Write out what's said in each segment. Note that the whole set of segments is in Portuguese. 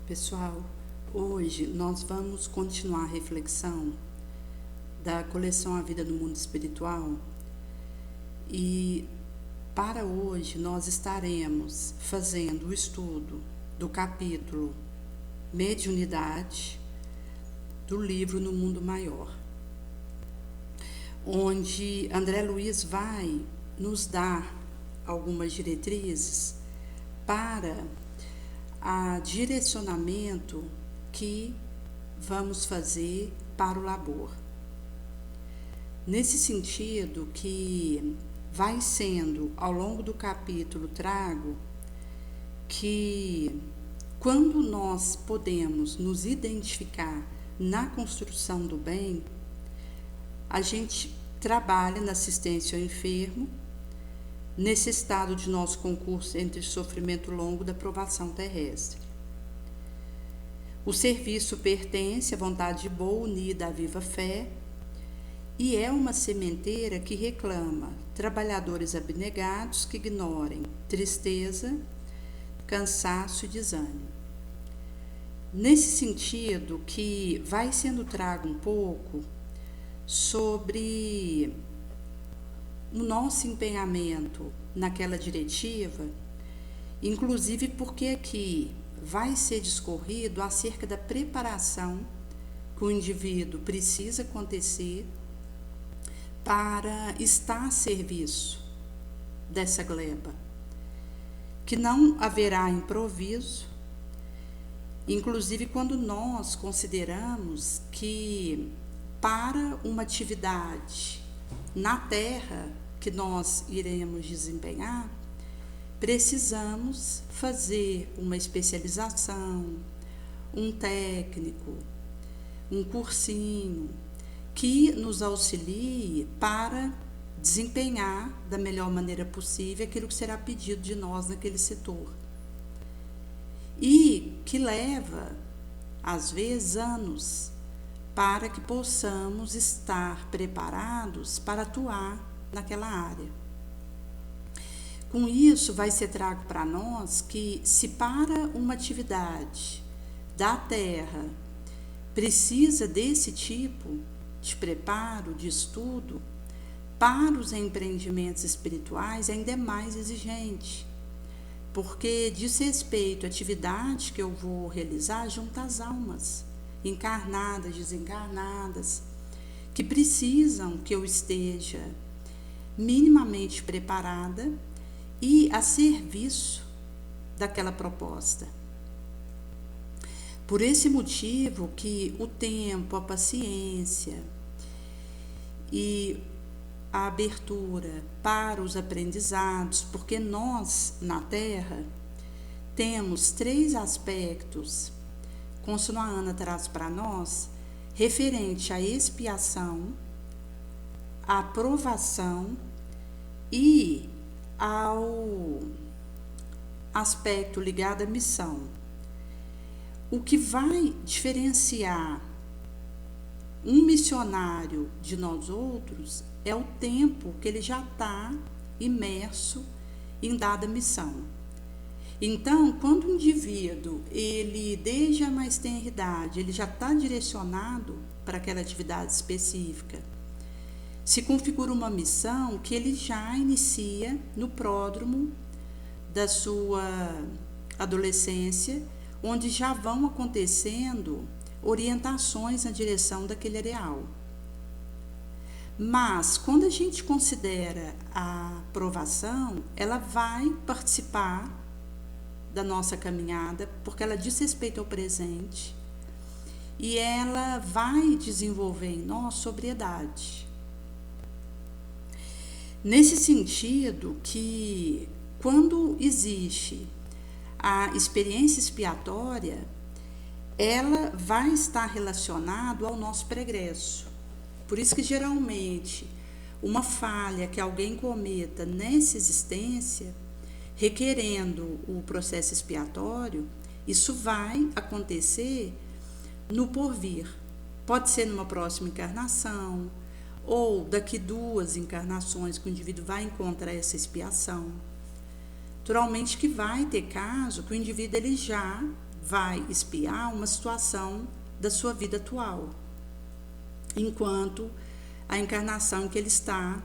Pessoal, hoje nós vamos continuar a reflexão da coleção A Vida no Mundo Espiritual e para hoje nós estaremos fazendo o estudo do capítulo Mediunidade do livro No Mundo Maior, onde André Luiz vai nos dar algumas diretrizes para a direcionamento que vamos fazer para o labor. Nesse sentido que vai sendo ao longo do capítulo trago que quando nós podemos nos identificar na construção do bem, a gente trabalha na assistência ao enfermo, nesse estado de nosso concurso entre sofrimento longo da provação terrestre. O serviço pertence à vontade boa unida à viva fé e é uma sementeira que reclama trabalhadores abnegados que ignorem tristeza, cansaço e desânimo. Nesse sentido que vai sendo trago um pouco sobre o nosso empenhamento naquela diretiva, inclusive porque aqui vai ser discorrido acerca da preparação que o indivíduo precisa acontecer para estar a serviço dessa gleba, que não haverá improviso, inclusive quando nós consideramos que para uma atividade na terra que nós iremos desempenhar, precisamos fazer uma especialização, um técnico, um cursinho que nos auxilie para desempenhar da melhor maneira possível aquilo que será pedido de nós naquele setor. E que leva, às vezes, anos para que possamos estar preparados para atuar naquela área. Com isso, vai ser trago para nós que, se para uma atividade da terra precisa desse tipo de preparo, de estudo, para os empreendimentos espirituais ainda é mais exigente, porque diz respeito à atividade que eu vou realizar junto às almas, encarnadas, desencarnadas, que precisam que eu esteja minimamente preparada e a serviço daquela proposta. Por esse motivo que o tempo, a paciência e a abertura para os aprendizados, porque nós, na Terra, temos 3 aspectos, conforme a Ana traz para nós, referente à expiação, à provação e ao aspecto ligado à missão. O que vai diferenciar um missionário de nós outros é o tempo que ele já está imerso em dada missão. Então, quando o indivíduo, ele desde a mais tenra idade, ele já está direcionado para aquela atividade específica, se configura uma missão que ele já inicia no pródromo da sua adolescência, onde já vão acontecendo orientações na direção daquele areal. Mas, quando a gente considera a provação, ela vai participar da nossa caminhada, porque ela diz respeito ao presente e ela vai desenvolver em nós sobriedade. Nesse sentido que, quando existe a experiência expiatória, ela vai estar relacionada ao nosso pregresso. Por isso que, geralmente, uma falha que alguém cometa nessa existência, requerendo o processo expiatório, isso vai acontecer no porvir. Pode ser numa próxima encarnação, ou daqui 2 encarnações que o indivíduo vai encontrar essa expiação. Naturalmente que vai ter caso que o indivíduo ele já vai expiar uma situação da sua vida atual, enquanto a encarnação em que ele está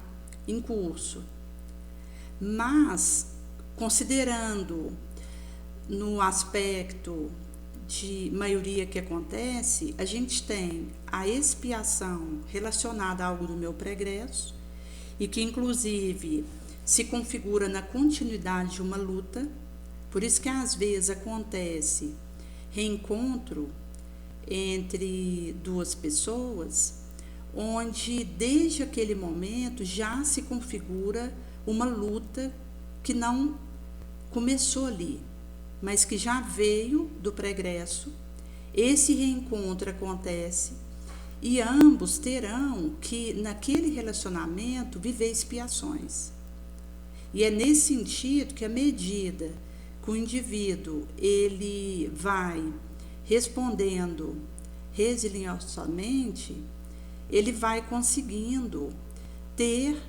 em curso. Mas, considerando no aspecto de maioria que acontece, a gente tem a expiação relacionada a algo do meu pregresso e que inclusive se configura na continuidade de uma luta. Por isso que às vezes acontece reencontro entre duas pessoas, onde desde aquele momento já se configura uma luta que não começou ali, mas que já veio do pregresso. Esse reencontro acontece e ambos terão que, naquele relacionamento, viver expiações. E é nesse sentido que, à medida que o indivíduo ele vai respondendo resilientemente, ele vai conseguindo ter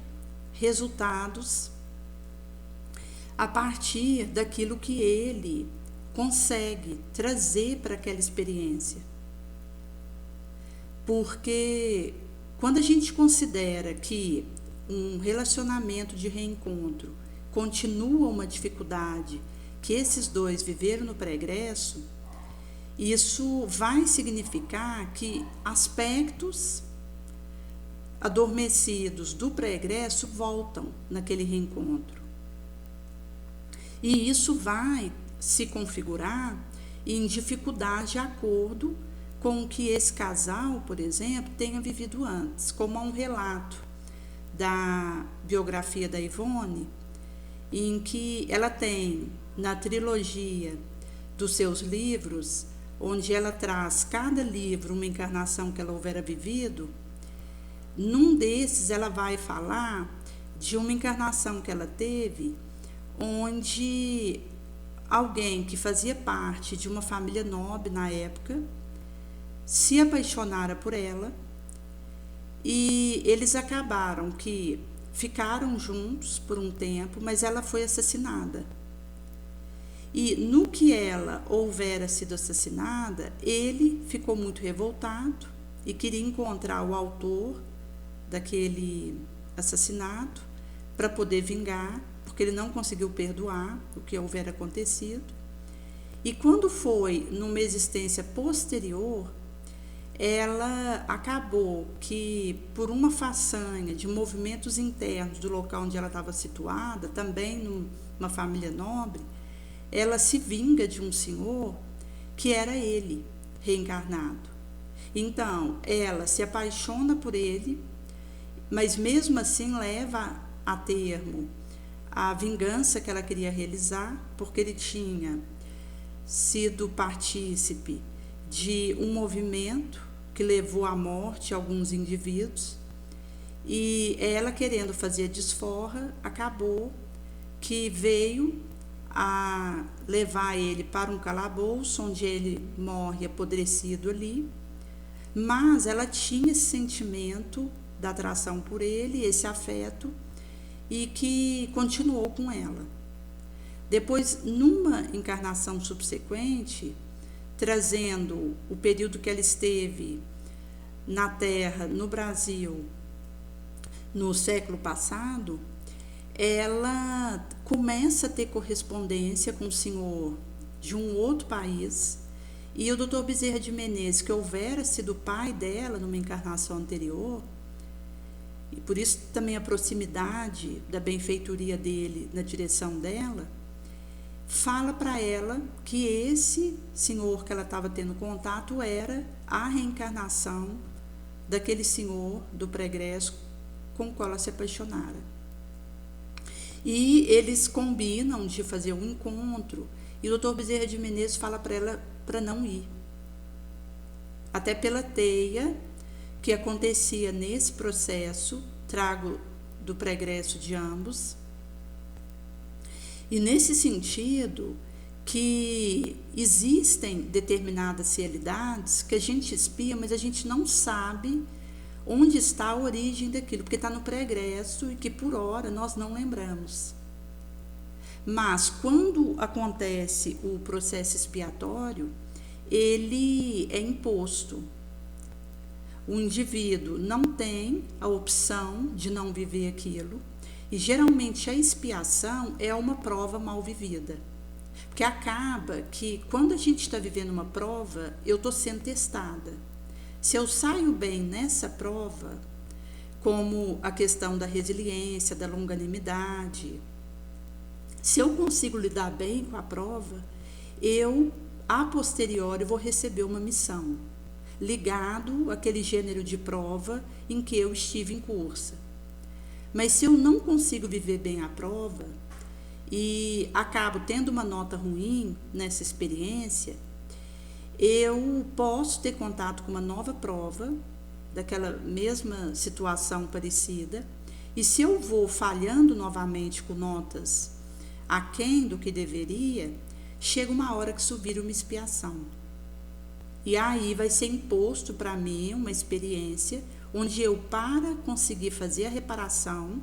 resultados a partir daquilo que ele consegue trazer para aquela experiência. Porque quando a gente considera que um relacionamento de reencontro continua uma dificuldade que esses dois viveram no pregresso, isso vai significar que aspectos adormecidos do pregresso voltam naquele reencontro. E isso vai se configurar em dificuldade de acordo com o que esse casal, por exemplo, tenha vivido antes. Como há um relato da biografia da Ivone, em que ela tem, na trilogia dos seus livros, onde ela traz cada livro uma encarnação que ela houvera vivido, num desses ela vai falar de uma encarnação que ela teve, onde alguém que fazia parte de uma família nobre na época se apaixonara por ela e eles acabaram que ficaram juntos por um tempo, mas ela foi assassinada. E no que ela houvera sido assassinada, ele ficou muito revoltado e queria encontrar o autor daquele assassinato para poder vingar, porque ele não conseguiu perdoar o que houvera acontecido. E quando foi numa existência posterior, ela acabou que, por uma façanha de movimentos internos do local onde ela estava situada, também numa família nobre, ela se vinga de um senhor que era ele, reencarnado. Então, ela se apaixona por ele, mas mesmo assim leva a termo a vingança que ela queria realizar, porque ele tinha sido partícipe de um movimento que levou à morte alguns indivíduos, e ela, querendo fazer desforra, acabou que veio a levar ele para um calabouço, onde ele morre apodrecido ali, mas ela tinha esse sentimento da atração por ele, esse afeto, e que continuou com ela. Depois, numa encarnação subsequente, trazendo o período que ela esteve na Terra, no Brasil, no século passado, ela começa a ter correspondência com o senhor de um outro país, e o Dr. Bezerra de Menezes, que houvera sido pai dela numa encarnação anterior, e por isso também a proximidade da benfeitoria dele na direção dela, fala para ela que esse senhor que ela estava tendo contato era a reencarnação daquele senhor do pregresso com o qual ela se apaixonara. E eles combinam de fazer um encontro, e o Dr. Bezerra de Menezes fala para ela para não ir. Até pela teia que acontecia nesse processo, trago do pregresso de ambos. E nesse sentido que existem determinadas realidades que a gente espia, mas a gente não sabe onde está a origem daquilo, porque está no pregresso e que por hora nós não lembramos. Mas quando acontece o processo expiatório, ele é imposto. O indivíduo não tem a opção de não viver aquilo, e geralmente a expiação é uma prova mal vivida. Porque acaba que quando a gente está vivendo uma prova, eu estou sendo testada. Se eu saio bem nessa prova, como a questão da resiliência, da longanimidade, se eu consigo lidar bem com a prova, eu, a posteriori, vou receber uma missão, ligado àquele gênero de prova em que eu estive em curso. Mas se eu não consigo viver bem a prova e acabo tendo uma nota ruim nessa experiência, eu posso ter contato com uma nova prova, daquela mesma situação parecida, e se eu vou falhando novamente com notas aquém do que deveria, chega uma hora que isso vira uma expiação. E aí vai ser imposto para mim uma experiência onde eu, para conseguir fazer a reparação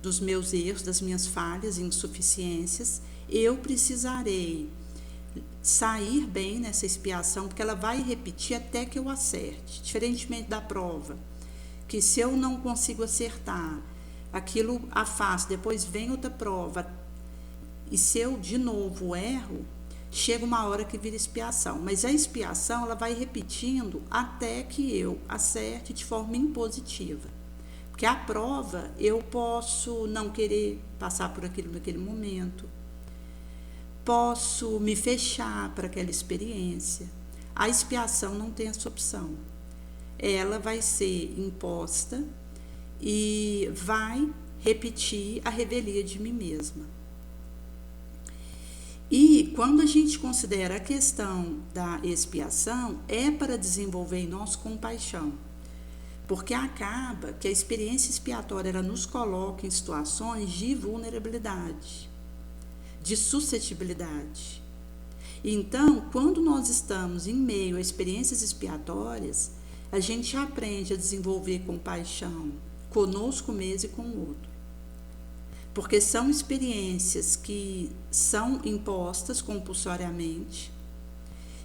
dos meus erros, das minhas falhas e insuficiências, eu precisarei sair bem nessa expiação, porque ela vai repetir até que eu acerte. Diferentemente da prova, que se eu não consigo acertar, aquilo afasto, depois vem outra prova, e se eu de novo erro, chega uma hora que vira expiação. Mas a expiação, ela vai repetindo até que eu acerte de forma impositiva. Porque a prova, eu posso não querer passar por aquilo naquele momento, posso me fechar para aquela experiência. A expiação não tem essa opção. Ela vai ser imposta e vai repetir a revelia de mim mesma. E quando a gente considera a questão da expiação, é para desenvolver em nós compaixão. Porque acaba que a experiência expiatória ela nos coloca em situações de vulnerabilidade, de suscetibilidade. Então, quando nós estamos em meio a experiências expiatórias, a gente aprende a desenvolver compaixão conosco mesmo e com o outro. Porque são experiências que são impostas compulsoriamente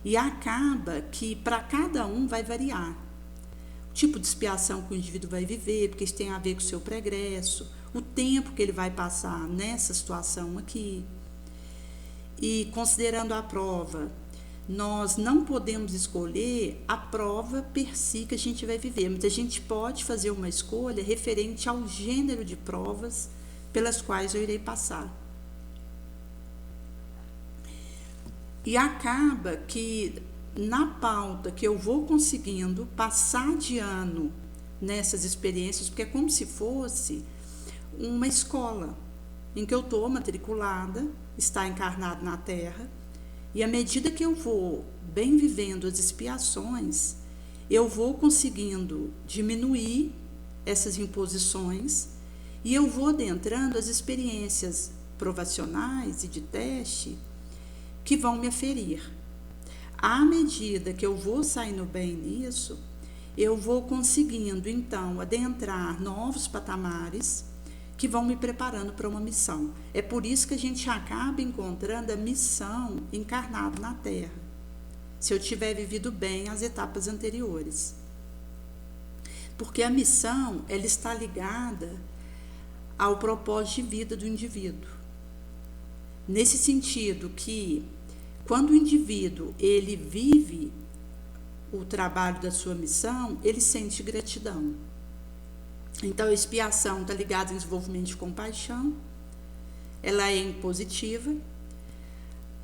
e acaba que para cada um vai variar o tipo de expiação que o indivíduo vai viver, porque isso tem a ver com o seu pregresso, o tempo que ele vai passar nessa situação aqui. E considerando a prova, nós não podemos escolher a prova per si que a gente vai viver, mas a gente pode fazer uma escolha referente ao gênero de provas pelas quais eu irei passar. E acaba que na pauta que eu vou conseguindo passar de ano nessas experiências, porque é como se fosse uma escola em que eu estou matriculada, está encarnado na Terra, e à medida que eu vou bem vivendo as expiações, eu vou conseguindo diminuir essas imposições e eu vou adentrando as experiências provacionais e de teste que vão me aferir. À medida que eu vou saindo bem nisso, eu vou conseguindo, então, adentrar novos patamares que vão me preparando para uma missão. É por isso que a gente acaba encontrando a missão encarnada na Terra, se eu tiver vivido bem as etapas anteriores. Porque a missão, ela está ligada ao propósito de vida do indivíduo. Nesse sentido que, quando o indivíduo ele vive o trabalho da sua missão, ele sente gratidão. Então, a expiação está ligada ao desenvolvimento de compaixão, ela é impositiva.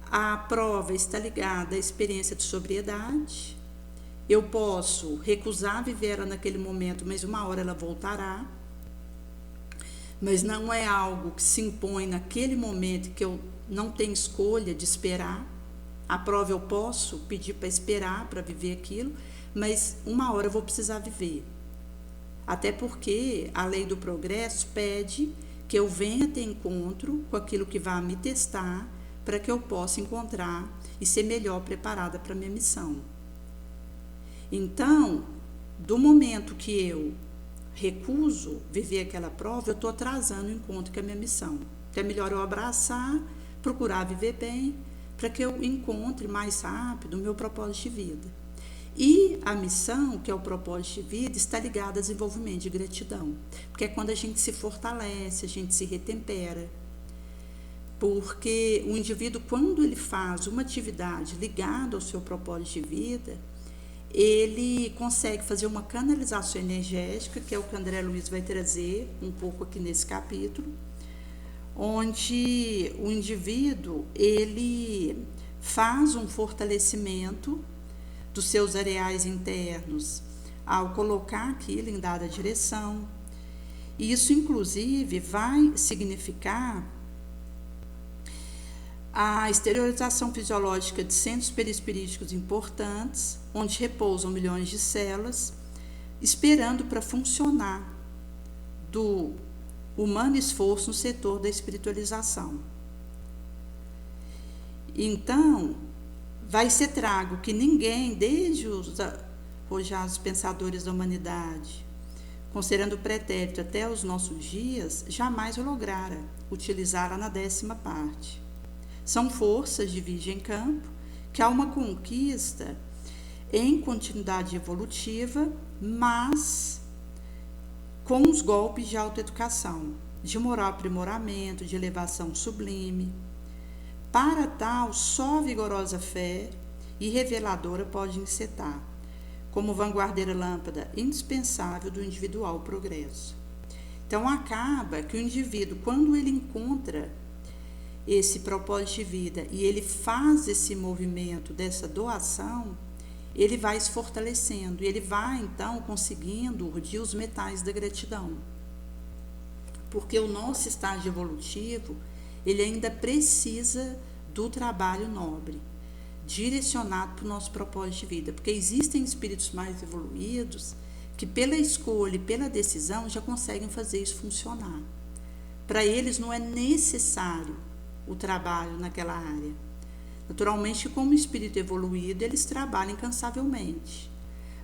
A prova está ligada à experiência de sobriedade. Eu posso recusar viver ela naquele momento, mas uma hora ela voltará. Mas não é algo que se impõe naquele momento que eu não tenho escolha de esperar. A prova eu posso pedir para esperar, para viver aquilo, mas uma hora eu vou precisar viver. Até porque a lei do progresso pede que eu venha ter encontro com aquilo que vai me testar, para que eu possa encontrar e ser melhor preparada para a minha missão. Então, do momento que eu recuso viver aquela prova, eu estou atrasando o encontro com a minha missão. Então é melhor eu abraçar, procurar viver bem, para que eu encontre mais rápido o meu propósito de vida. E a missão, que é o propósito de vida, está ligada ao desenvolvimento de gratidão, porque é quando a gente se fortalece, a gente se retempera. Porque o indivíduo, quando ele faz uma atividade ligada ao seu propósito de vida, ele consegue fazer uma canalização energética, que é o que André Luiz vai trazer um pouco aqui nesse capítulo, onde o indivíduo ele faz um fortalecimento dos seus areais internos ao colocar aquilo em dada direção. E isso, inclusive, vai significar a exteriorização fisiológica de centros perispiríticos importantes, onde repousam milhões de células, esperando para funcionar do humano esforço no setor da espiritualização. Então, vai ser trago que ninguém, desde os arrojados pensadores da humanidade, considerando o pretérito até os nossos dias, jamais lograra utilizá-la na 10ª parte. São forças de virgem campo que há uma conquista em continuidade evolutiva, mas com os golpes de autoeducação, de moral aprimoramento, de elevação sublime. Para tal, só vigorosa fé e reveladora pode encetar, como vanguardeira lâmpada indispensável do individual progresso. Então, acaba que o indivíduo, quando ele encontra esse propósito de vida e ele faz esse movimento dessa doação, ele vai se fortalecendo e ele vai então conseguindo urdir os metais da gratidão, porque o nosso estágio evolutivo ele ainda precisa do trabalho nobre direcionado para o nosso propósito de vida, porque existem espíritos mais evoluídos que pela escolha e pela decisão já conseguem fazer isso funcionar. Para eles não é necessário o trabalho naquela área. Naturalmente, como espírito evoluído, eles trabalham incansavelmente.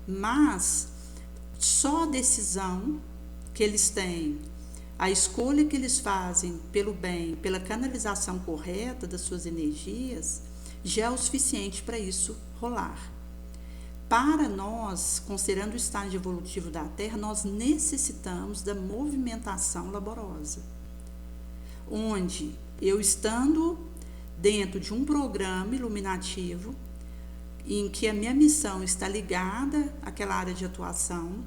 Mas só a decisão que eles têm, a escolha que eles fazem pelo bem, pela canalização correta das suas energias, já é o suficiente para isso rolar. Para nós, considerando o estágio evolutivo da Terra, nós necessitamos da movimentação laborosa, onde eu estando dentro de um programa iluminativo, em que a minha missão está ligada àquela área de atuação,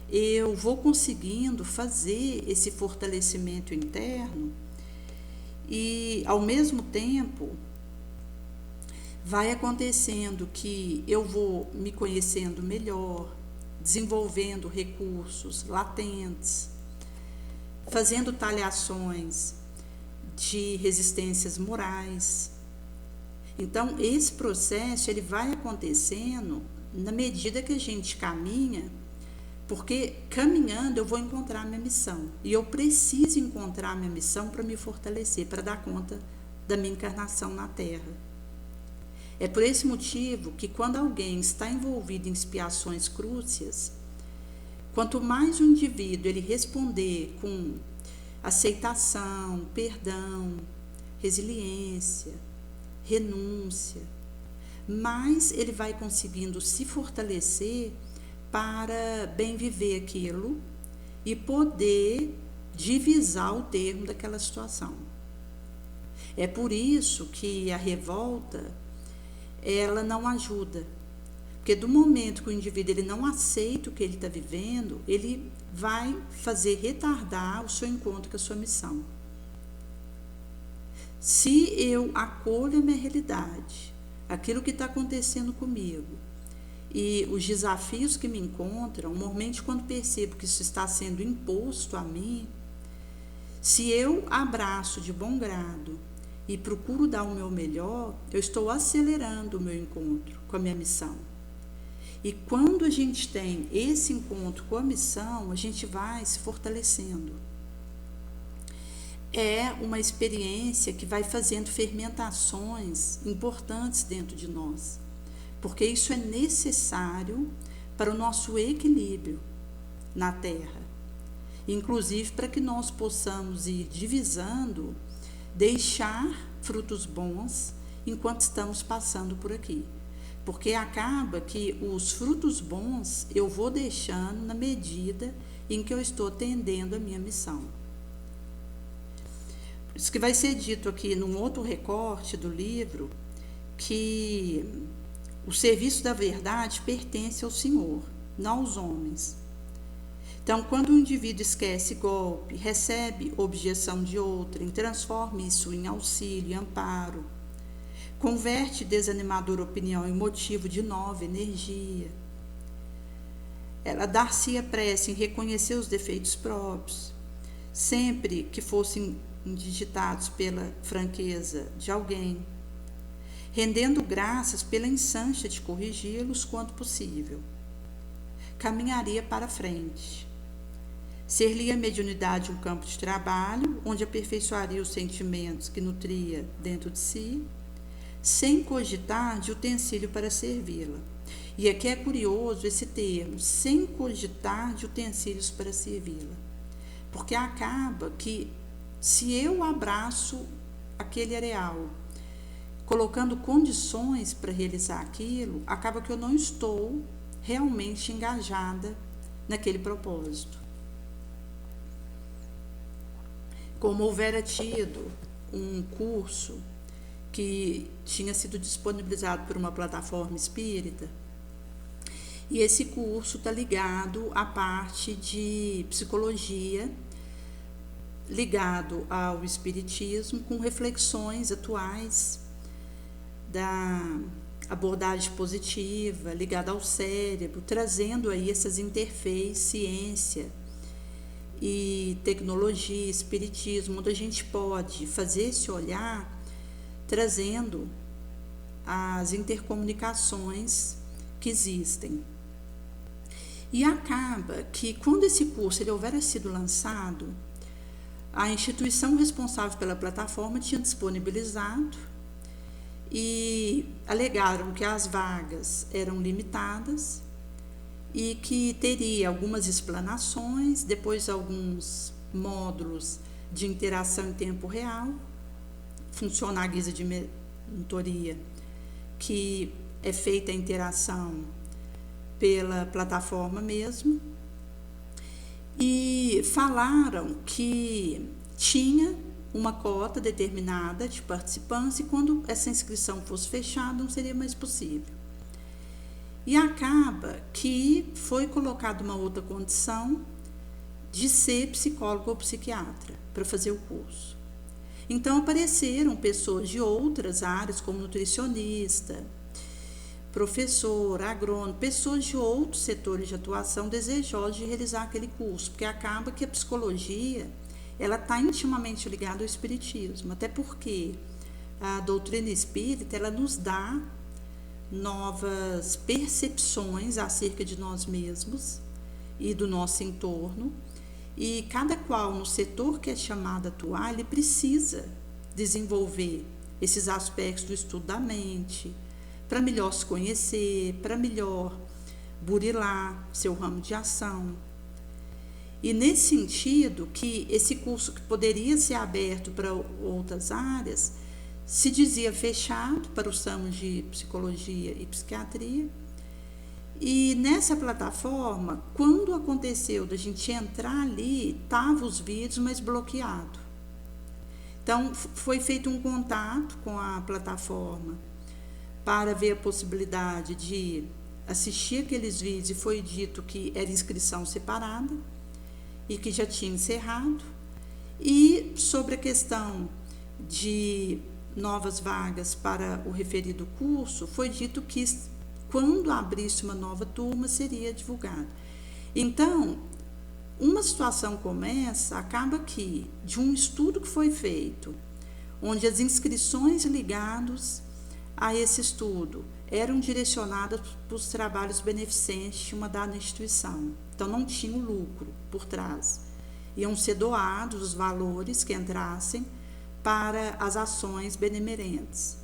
eu vou conseguindo fazer esse fortalecimento interno e, ao mesmo tempo, vai acontecendo que eu vou me conhecendo melhor, desenvolvendo recursos latentes, fazendo taliações de resistências morais. Então, esse processo ele vai acontecendo na medida que a gente caminha, porque caminhando eu vou encontrar minha missão. E eu preciso encontrar minha missão para me fortalecer, para dar conta da minha encarnação na Terra. É por esse motivo que quando alguém está envolvido em expiações crúcias, quanto mais o indivíduo ele responder com aceitação, perdão, resiliência, renúncia, mais ele vai conseguindo se fortalecer para bem viver aquilo e poder divisar o termo daquela situação. É por isso que a revolta, ela não ajuda, porque do momento que o indivíduo ele não aceita o que ele está vivendo, ele vai fazer retardar o seu encontro com a sua missão. Se eu acolho a minha realidade, aquilo que está acontecendo comigo e os desafios que me encontram, normalmente quando percebo que isso está sendo imposto a mim, se eu abraço de bom grado e procuro dar o meu melhor, eu estou acelerando o meu encontro com a minha missão. E quando a gente tem esse encontro com a missão, a gente vai se fortalecendo. É uma experiência que vai fazendo fermentações importantes dentro de nós, porque isso é necessário para o nosso equilíbrio na Terra, inclusive para que nós possamos ir divisando, deixar frutos bons enquanto estamos passando por aqui. Porque acaba que os frutos bons eu vou deixando na medida em que eu estou atendendo a minha missão. Por isso que vai ser dito aqui num outro recorte do livro que o serviço da verdade pertence ao Senhor, não aos homens. Então, quando o indivíduo esquece golpe, recebe objeção de outrem, transforma isso em auxílio e amparo, converte desanimadora opinião em motivo de nova energia. Ela dar-se a pressa em reconhecer os defeitos próprios, sempre que fossem indigitados pela franqueza de alguém, rendendo graças pela insância de corrigi-los quanto possível. Caminharia para frente. Ser-lhe a mediunidade um campo de trabalho, onde aperfeiçoaria os sentimentos que nutria dentro de si, sem cogitar de utensílio para servi-la. E aqui é curioso esse termo, sem cogitar de utensílios para servi-la. Porque acaba que, se eu abraço aquele areal, colocando condições para realizar aquilo, acaba que eu não estou realmente engajada naquele propósito. Como houvera tido um curso que tinha sido disponibilizado por uma plataforma espírita, e esse curso está ligado à parte de psicologia, ligado ao espiritismo, com reflexões atuais da abordagem positiva, ligada ao cérebro, trazendo aí essas interfaces, ciência e tecnologia, espiritismo, onde a gente pode fazer esse olhar, trazendo as intercomunicações que existem. E acaba que, quando esse curso ele houvera sido lançado, a instituição responsável pela plataforma tinha disponibilizado e alegaram que as vagas eram limitadas e que teria algumas explanações, depois alguns módulos de interação em tempo real, funciona à guisa de mentoria, que é feita a interação pela plataforma mesmo, e falaram que tinha uma cota determinada de participantes e quando essa inscrição fosse fechada não seria mais possível. E acaba que foi colocada uma outra condição de ser psicólogo ou psiquiatra para fazer o curso. Então apareceram pessoas de outras áreas, como nutricionista, professor, agrônomo, pessoas de outros setores de atuação desejosas de realizar aquele curso, porque acaba que a psicologia ela está intimamente ligada ao espiritismo, até porque a doutrina espírita ela nos dá novas percepções acerca de nós mesmos e do nosso entorno, e cada qual no setor que é chamado a atuar, ele precisa desenvolver esses aspectos do estudo da mente, para melhor se conhecer, para melhor burilar seu ramo de ação. E nesse sentido, que esse curso que poderia ser aberto para outras áreas, se dizia fechado para os ramos de psicologia e psiquiatria. E nessa plataforma, quando aconteceu da gente entrar ali, estavam os vídeos, mas bloqueado. Então, foi feito um contato com a plataforma para ver a possibilidade de assistir aqueles vídeos, e foi dito que era inscrição separada e que já tinha encerrado. E sobre a questão de novas vagas para o referido curso, foi dito que quando abrisse uma nova turma seria divulgado. Então, uma situação como essa acaba que, de um estudo que foi feito, onde as inscrições ligadas a esse estudo eram direcionadas para os trabalhos beneficentes de uma dada instituição. Então, não tinha um lucro por trás. Iam ser doados os valores que entrassem para as ações benemerentes.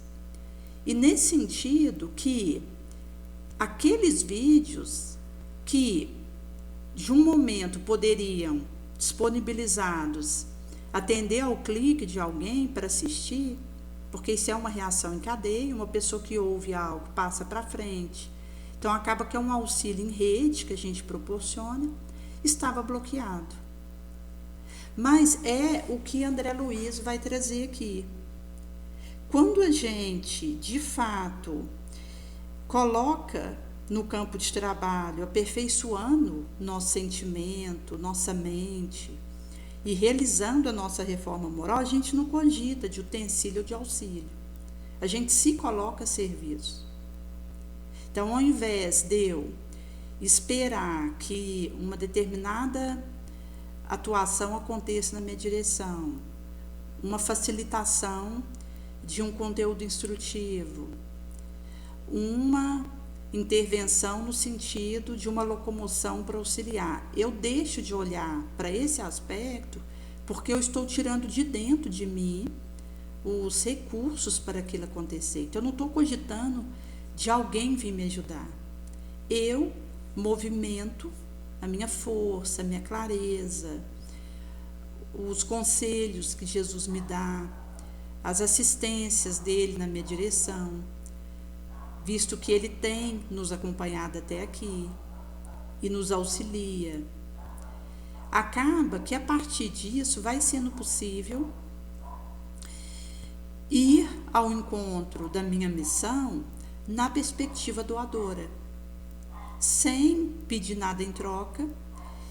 E nesse sentido que aqueles vídeos que de um momento poderiam disponibilizados atender ao clique de alguém para assistir, porque isso é uma reação em cadeia, uma pessoa que ouve algo passa para frente. Então, acaba que é um auxílio em rede que a gente proporciona, estava bloqueado. Mas é o que André Luiz vai trazer aqui. Quando a gente, de fato, coloca no campo de trabalho, aperfeiçoando nosso sentimento, nossa mente e realizando a nossa reforma moral, a gente não cogita de utensílio ou de auxílio. A gente se coloca a serviço. Então, ao invés de eu esperar que uma determinada atuação aconteça na minha direção, uma facilitação de um conteúdo instrutivo, uma intervenção no sentido de uma locomoção para auxiliar. Eu deixo de olhar para esse aspecto porque eu estou tirando de dentro de mim os recursos para aquilo acontecer. Então, eu não estou cogitando de alguém vir me ajudar. Eu movimento a minha força, a minha clareza, os conselhos que Jesus me dá, as assistências dele na minha direção, visto que ele tem nos acompanhado até aqui e nos auxilia. Acaba que a partir disso vai sendo possível ir ao encontro da minha missão na perspectiva doadora, sem pedir nada em troca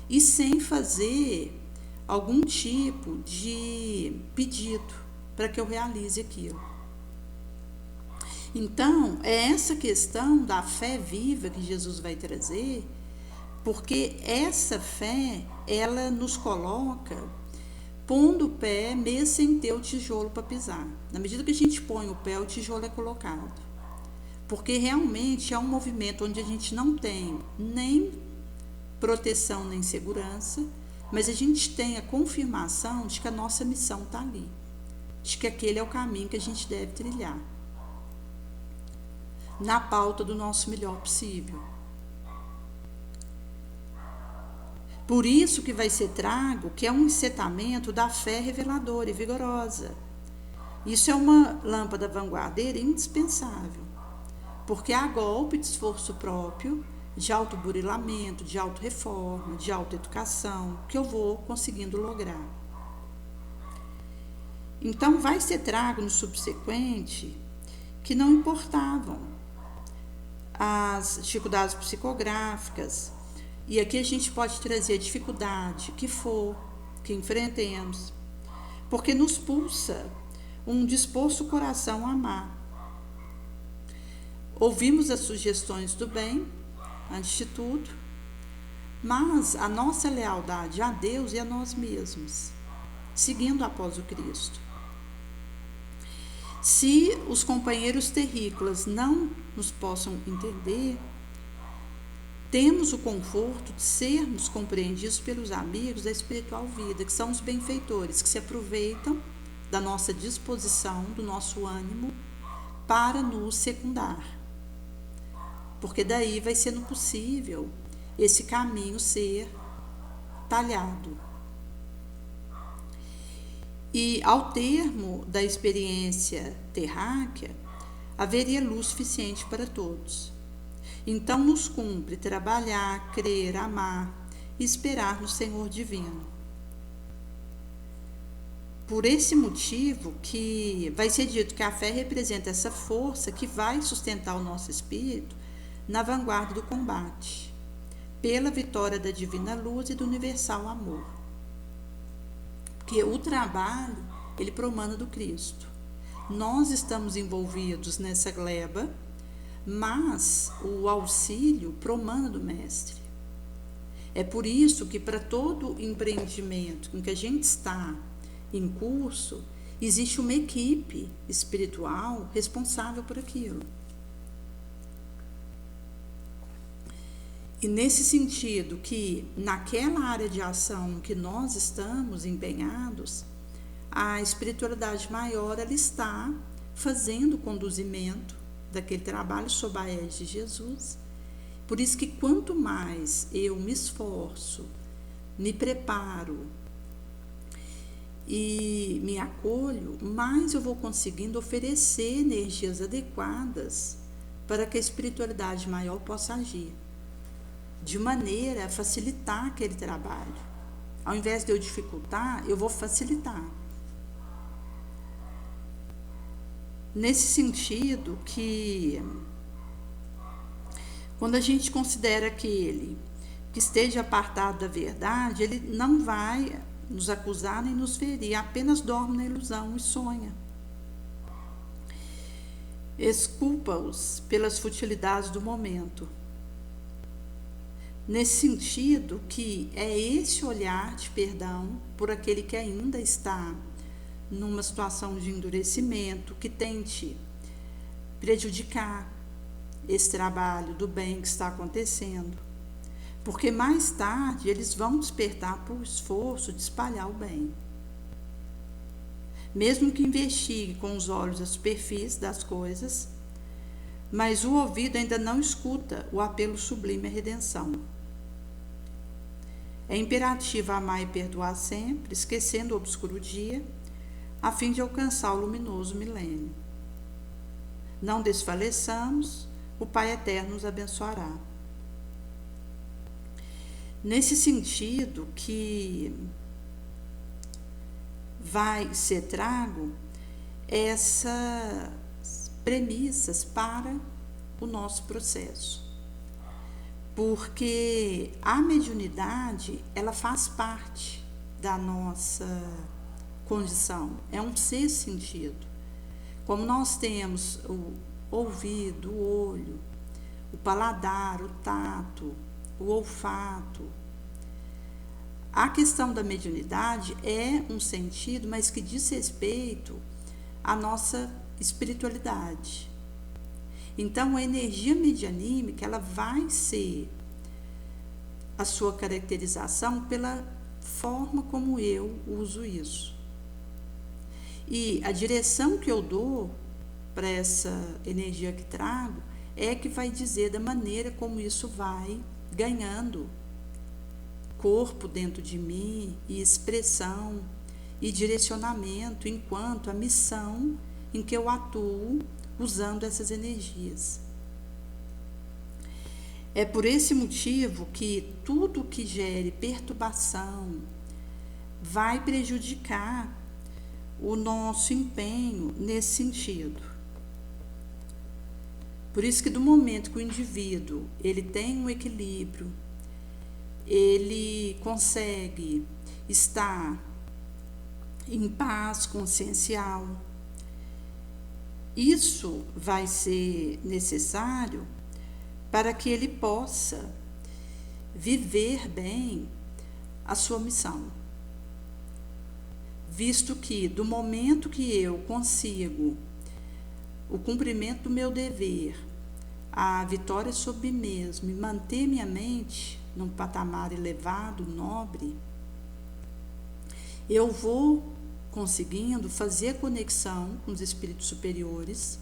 e sem fazer algum tipo de pedido para que eu realize aquilo. Então, é essa questão da fé viva que Jesus vai trazer, porque essa fé, ela nos coloca pondo o pé mesmo sem ter o tijolo para pisar. Na medida que a gente põe o pé, o tijolo é colocado. Porque realmente é um movimento onde a gente não tem nem proteção nem segurança, mas a gente tem a confirmação de que a nossa missão está ali, de que aquele é o caminho que a gente deve trilhar, na pauta do nosso melhor possível. Por isso que vai ser trago, que é um encetamento da fé reveladora e vigorosa. Isso é uma lâmpada vanguardeira indispensável, porque há golpe de esforço próprio, de autoburilamento, de autorreforma, de autoeducação, que eu vou conseguindo lograr. Então, vai ser trago no subsequente que não importavam as dificuldades psicográficas, e aqui a gente pode trazer a dificuldade que for, que enfrentemos, porque nos pulsa um disposto coração a amar. Ouvimos as sugestões do bem, antes de tudo, mas a nossa lealdade a Deus e a nós mesmos, seguindo após o Cristo. Se os companheiros terrícolas não nos possam entender, temos o conforto de sermos compreendidos pelos amigos da espiritual vida, que são os benfeitores, que se aproveitam da nossa disposição, do nosso ânimo, para nos secundar. Porque daí vai sendo possível esse caminho ser talhado. E ao termo da experiência terráquea, haveria luz suficiente para todos. Então nos cumpre trabalhar, crer, amar e esperar no Senhor Divino. Por esse motivo que vai ser dito que a fé representa essa força que vai sustentar o nosso espírito na vanguarda do combate, pela vitória da divina luz e do universal amor. Porque o trabalho, ele promana do Cristo. Nós estamos envolvidos nessa gleba, mas o auxílio promana do Mestre. É por isso que para todo empreendimento em que a gente está em curso, existe uma equipe espiritual responsável por aquilo. E nesse sentido que naquela área de ação que nós estamos empenhados, a espiritualidade maior ela está fazendo o conduzimento daquele trabalho sob a égide de Jesus. Por isso que quanto mais eu me esforço, me preparo e me acolho, mais eu vou conseguindo oferecer energias adequadas para que a espiritualidade maior possa agir, de maneira a facilitar aquele trabalho. Ao invés de eu dificultar, eu vou facilitar. Nesse sentido que, quando a gente considera aquele que esteja apartado da verdade, ele não vai nos acusar nem nos ferir, apenas dorme na ilusão e sonha. Exculpa-os pelas futilidades do momento. Nesse sentido que é esse olhar de perdão por aquele que ainda está numa situação de endurecimento, que tente prejudicar esse trabalho do bem que está acontecendo, porque mais tarde eles vão despertar por esforço de espalhar o bem. Mesmo que investigue com os olhos a superfície das coisas, mas o ouvido ainda não escuta o apelo sublime à redenção. É imperativo amar e perdoar sempre, esquecendo o obscuro dia, a fim de alcançar o luminoso milênio. Não desfaleçamos, o Pai Eterno nos abençoará. Nesse sentido que vai ser trago essas premissas para o nosso processo. Porque a mediunidade, ela faz parte da nossa condição, é um sexto sentido. Como nós temos o ouvido, o olho, o paladar, o tato, o olfato. A questão da mediunidade é um sentido, mas que diz respeito à nossa espiritualidade. Então, a energia medianímica, ela vai ser a sua caracterização pela forma como eu uso isso. E a direção que eu dou para essa energia que trago é que vai dizer da maneira como isso vai ganhando corpo dentro de mim e expressão e direcionamento enquanto a missão em que eu atuo usando essas energias. É por esse motivo que tudo que gere perturbação vai prejudicar o nosso empenho nesse sentido. Por isso que do momento que o indivíduo ele tem um equilíbrio, ele consegue estar em paz consciencial, isso vai ser necessário para que ele possa viver bem a sua missão. Visto que do momento que eu consigo o cumprimento do meu dever, a vitória sobre mim mesmo e manter minha mente num patamar elevado, nobre, eu vou conseguindo fazer a conexão com os espíritos superiores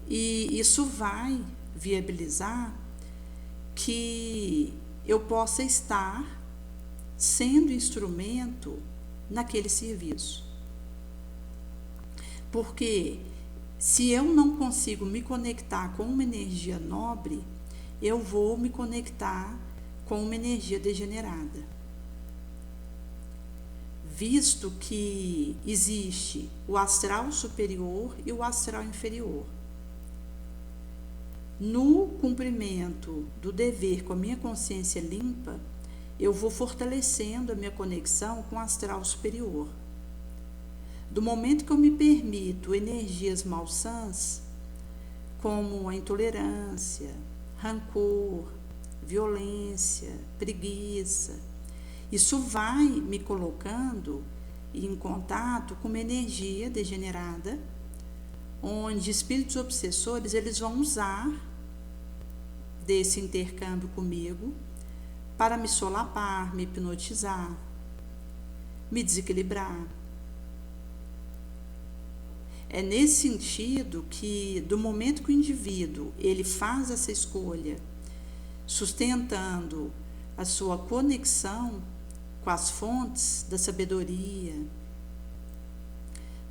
e isso vai viabilizar que eu possa estar sendo instrumento naquele serviço. Porque se eu não consigo me conectar com uma energia nobre, eu vou me conectar com uma energia degenerada. Visto que existe o astral superior e o astral inferior. No cumprimento do dever com a minha consciência limpa, eu vou fortalecendo a minha conexão com o astral superior. Do momento que eu me permito energias malsãs, como a intolerância, rancor, violência, preguiça, isso vai me colocando em contato com uma energia degenerada, onde espíritos obsessores eles vão usar desse intercâmbio comigo para me solapar, me hipnotizar, me desequilibrar. É nesse sentido que, do momento que o indivíduo ele faz essa escolha, sustentando a sua conexão com as fontes da sabedoria,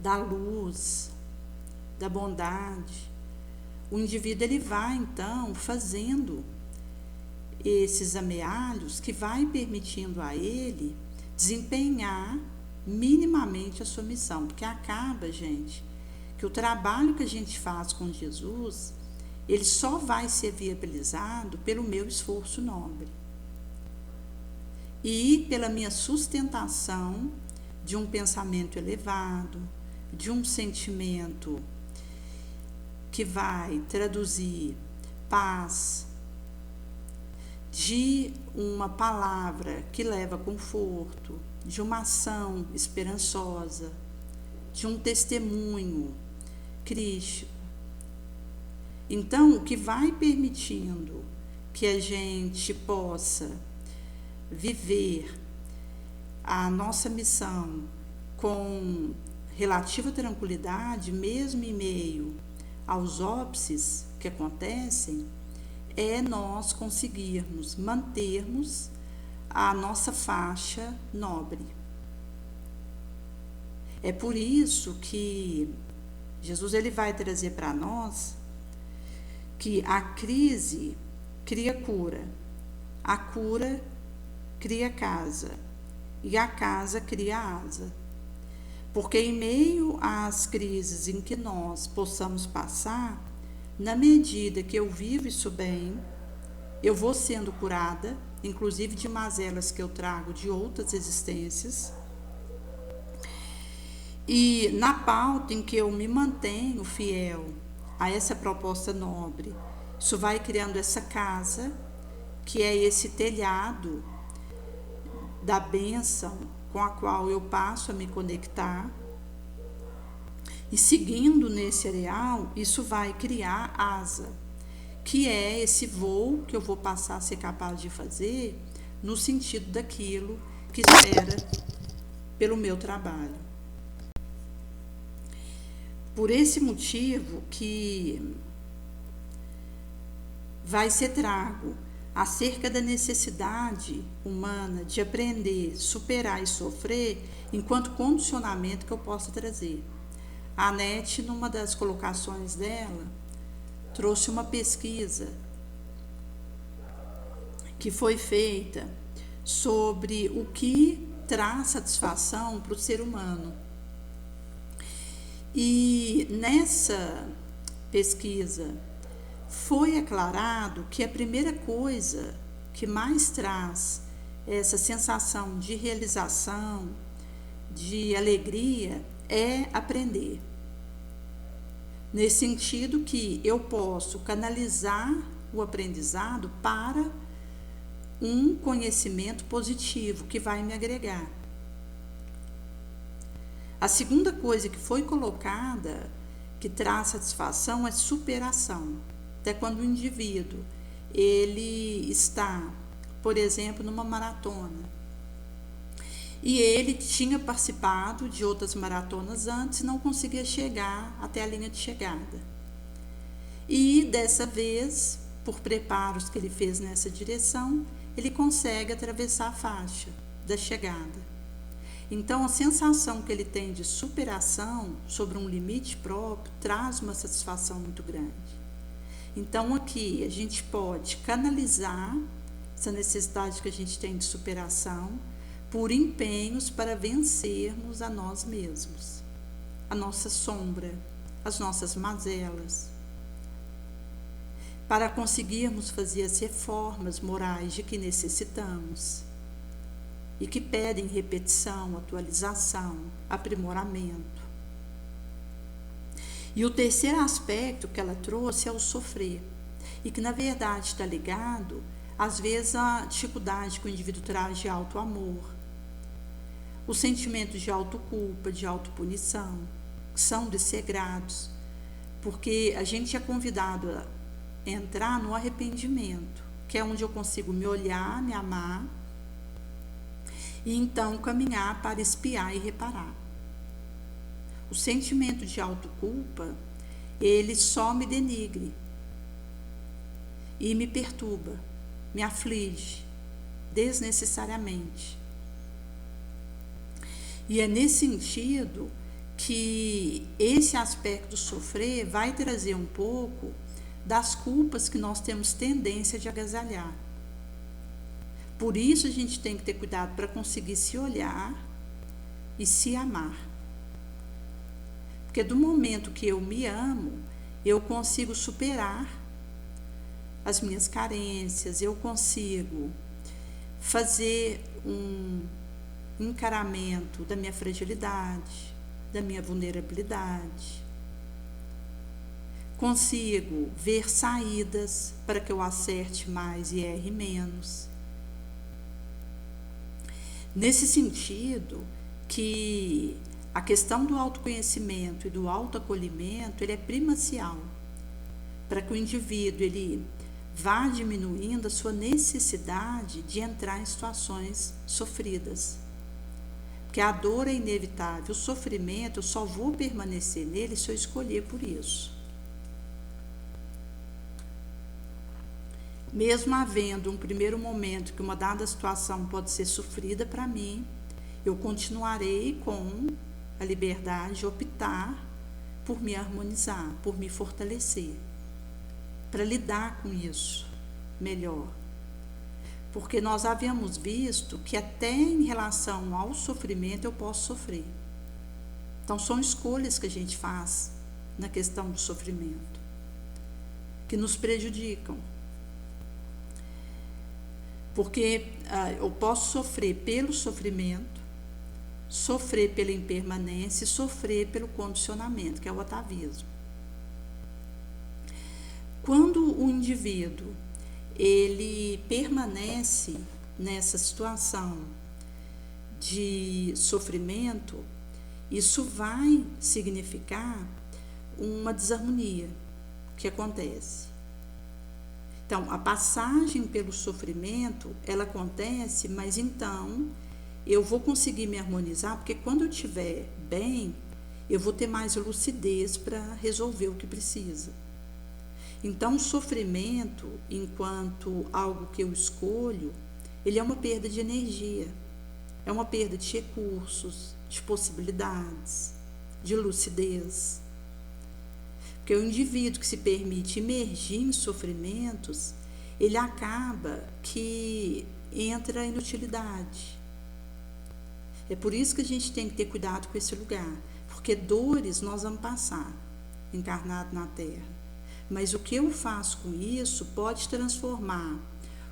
da luz, da bondade, o indivíduo ele vai então fazendo esses amealhos que vai permitindo a ele desempenhar minimamente a sua missão, porque acaba, gente, que o trabalho que a gente faz com Jesus, ele só vai ser viabilizado pelo meu esforço nobre e pela minha sustentação de um pensamento elevado, de um sentimento que vai traduzir paz, de uma palavra que leva conforto, de uma ação esperançosa, de um testemunho crístico. Então, o que vai permitindo que a gente possa viver a nossa missão com relativa tranquilidade, mesmo em meio aos óbices que acontecem, é nós conseguirmos mantermos a nossa faixa nobre. É por isso que Jesus ele vai trazer para nós que a crise cria cura, a cura cria casa e a casa cria asa. Porque em meio às crises em que nós possamos passar, na medida que eu vivo isso bem, eu vou sendo curada, inclusive de mazelas que eu trago de outras existências. E na pauta em que eu me mantenho fiel a essa proposta nobre, isso vai criando essa casa, que é esse telhado da bênção com a qual eu passo a me conectar. E seguindo nesse areal, isso vai criar asa, que é esse voo que eu vou passar a ser capaz de fazer no sentido daquilo que espera pelo meu trabalho. Por esse motivo que vai ser trago acerca da necessidade humana de aprender, superar e sofrer enquanto condicionamento que eu possa trazer. A Anete, numa das colocações dela, trouxe uma pesquisa que foi feita sobre o que traz satisfação para o ser humano. E nessa pesquisa foi aclarado que a primeira coisa que mais traz essa sensação de realização, de alegria, é aprender. Nesse sentido que eu posso canalizar o aprendizado para um conhecimento positivo que vai me agregar. A segunda coisa que foi colocada, que traz satisfação, é superação. Até quando o indivíduo ele está, por exemplo, numa maratona, e ele tinha participado de outras maratonas antes e não conseguia chegar até a linha de chegada. E dessa vez, por preparos que ele fez nessa direção, ele consegue atravessar a faixa da chegada. Então, a sensação que ele tem de superação sobre um limite próprio traz uma satisfação muito grande. Então, aqui a gente pode canalizar essa necessidade que a gente tem de superação por empenhos para vencermos a nós mesmos, a nossa sombra, as nossas mazelas, para conseguirmos fazer as reformas morais de que necessitamos e que pedem repetição, atualização, aprimoramento. E o terceiro aspecto que ela trouxe é o sofrer, e que na verdade está ligado, às vezes, à dificuldade que o indivíduo traz de auto-amor, os sentimentos de autoculpa, de autopunição, que são dessegrados, porque a gente é convidado a entrar no arrependimento, que é onde eu consigo me olhar, me amar, e então caminhar para espiar e reparar. O sentimento de autoculpa, ele só me denigre e me perturba, me aflige desnecessariamente. E é nesse sentido que esse aspecto do sofrer vai trazer um pouco das culpas que nós temos tendência de agasalhar. Por isso a gente tem que ter cuidado para conseguir se olhar e se amar. Porque do momento que eu me amo, eu consigo superar as minhas carências, eu consigo fazer um encaramento da minha fragilidade, da minha vulnerabilidade. Consigo ver saídas para que eu acerte mais e erre menos. Nesse sentido que a questão do autoconhecimento e do autoacolhimento, ele é primacial para que o indivíduo ele vá diminuindo a sua necessidade de entrar em situações sofridas. Porque a dor é inevitável, o sofrimento eu só vou permanecer nele se eu escolher por isso. Mesmo havendo um primeiro momento que uma dada situação pode ser sofrida para mim, eu continuarei com a liberdade de optar por me harmonizar, por me fortalecer, para lidar com isso melhor. Porque nós havíamos visto que até em relação ao sofrimento eu posso sofrer. Então são escolhas que a gente faz na questão do sofrimento, que nos prejudicam. Porque eu posso sofrer pelo sofrimento, sofrer pela impermanência e sofrer pelo condicionamento, que é o atavismo. Quando o indivíduo ele permanece nessa situação de sofrimento, isso vai significar uma desarmonia que acontece. Então, a passagem pelo sofrimento, ela acontece, mas então eu vou conseguir me harmonizar, porque quando eu estiver bem, eu vou ter mais lucidez para resolver o que precisa. Então, o sofrimento, enquanto algo que eu escolho, ele é uma perda de energia, é uma perda de recursos, de possibilidades, de lucidez. Porque o indivíduo que se permite imergir em sofrimentos, ele acaba que entra em inutilidade. É por isso que a gente tem que ter cuidado com esse lugar, porque dores nós vamos passar, encarnado na Terra. Mas o que eu faço com isso pode transformar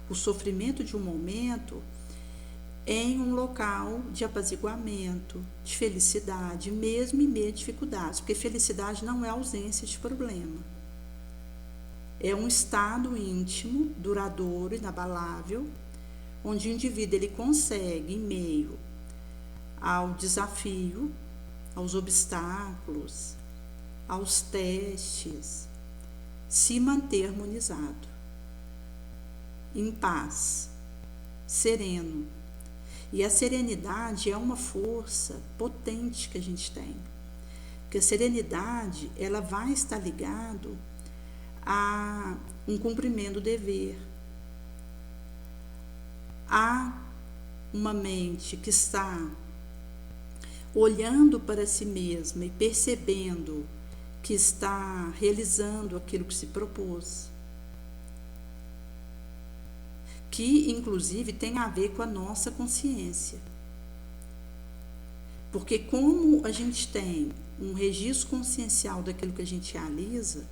o sofrimento de um momento em um local de apaziguamento, de felicidade, mesmo em meio a dificuldades, porque felicidade não é ausência de problema. É um estado íntimo, duradouro, inabalável, onde o indivíduo ele consegue, em meio ao desafio, aos obstáculos, aos testes, se manter harmonizado, em paz, sereno. E a serenidade é uma força potente que a gente tem. Porque a serenidade, ela vai estar ligado a um cumprimento do dever. A uma mente que está olhando para si mesma e percebendo que está realizando aquilo que se propôs, que inclusive tem a ver com a nossa consciência. Porque como a gente tem um registro consciencial daquilo que a gente realiza,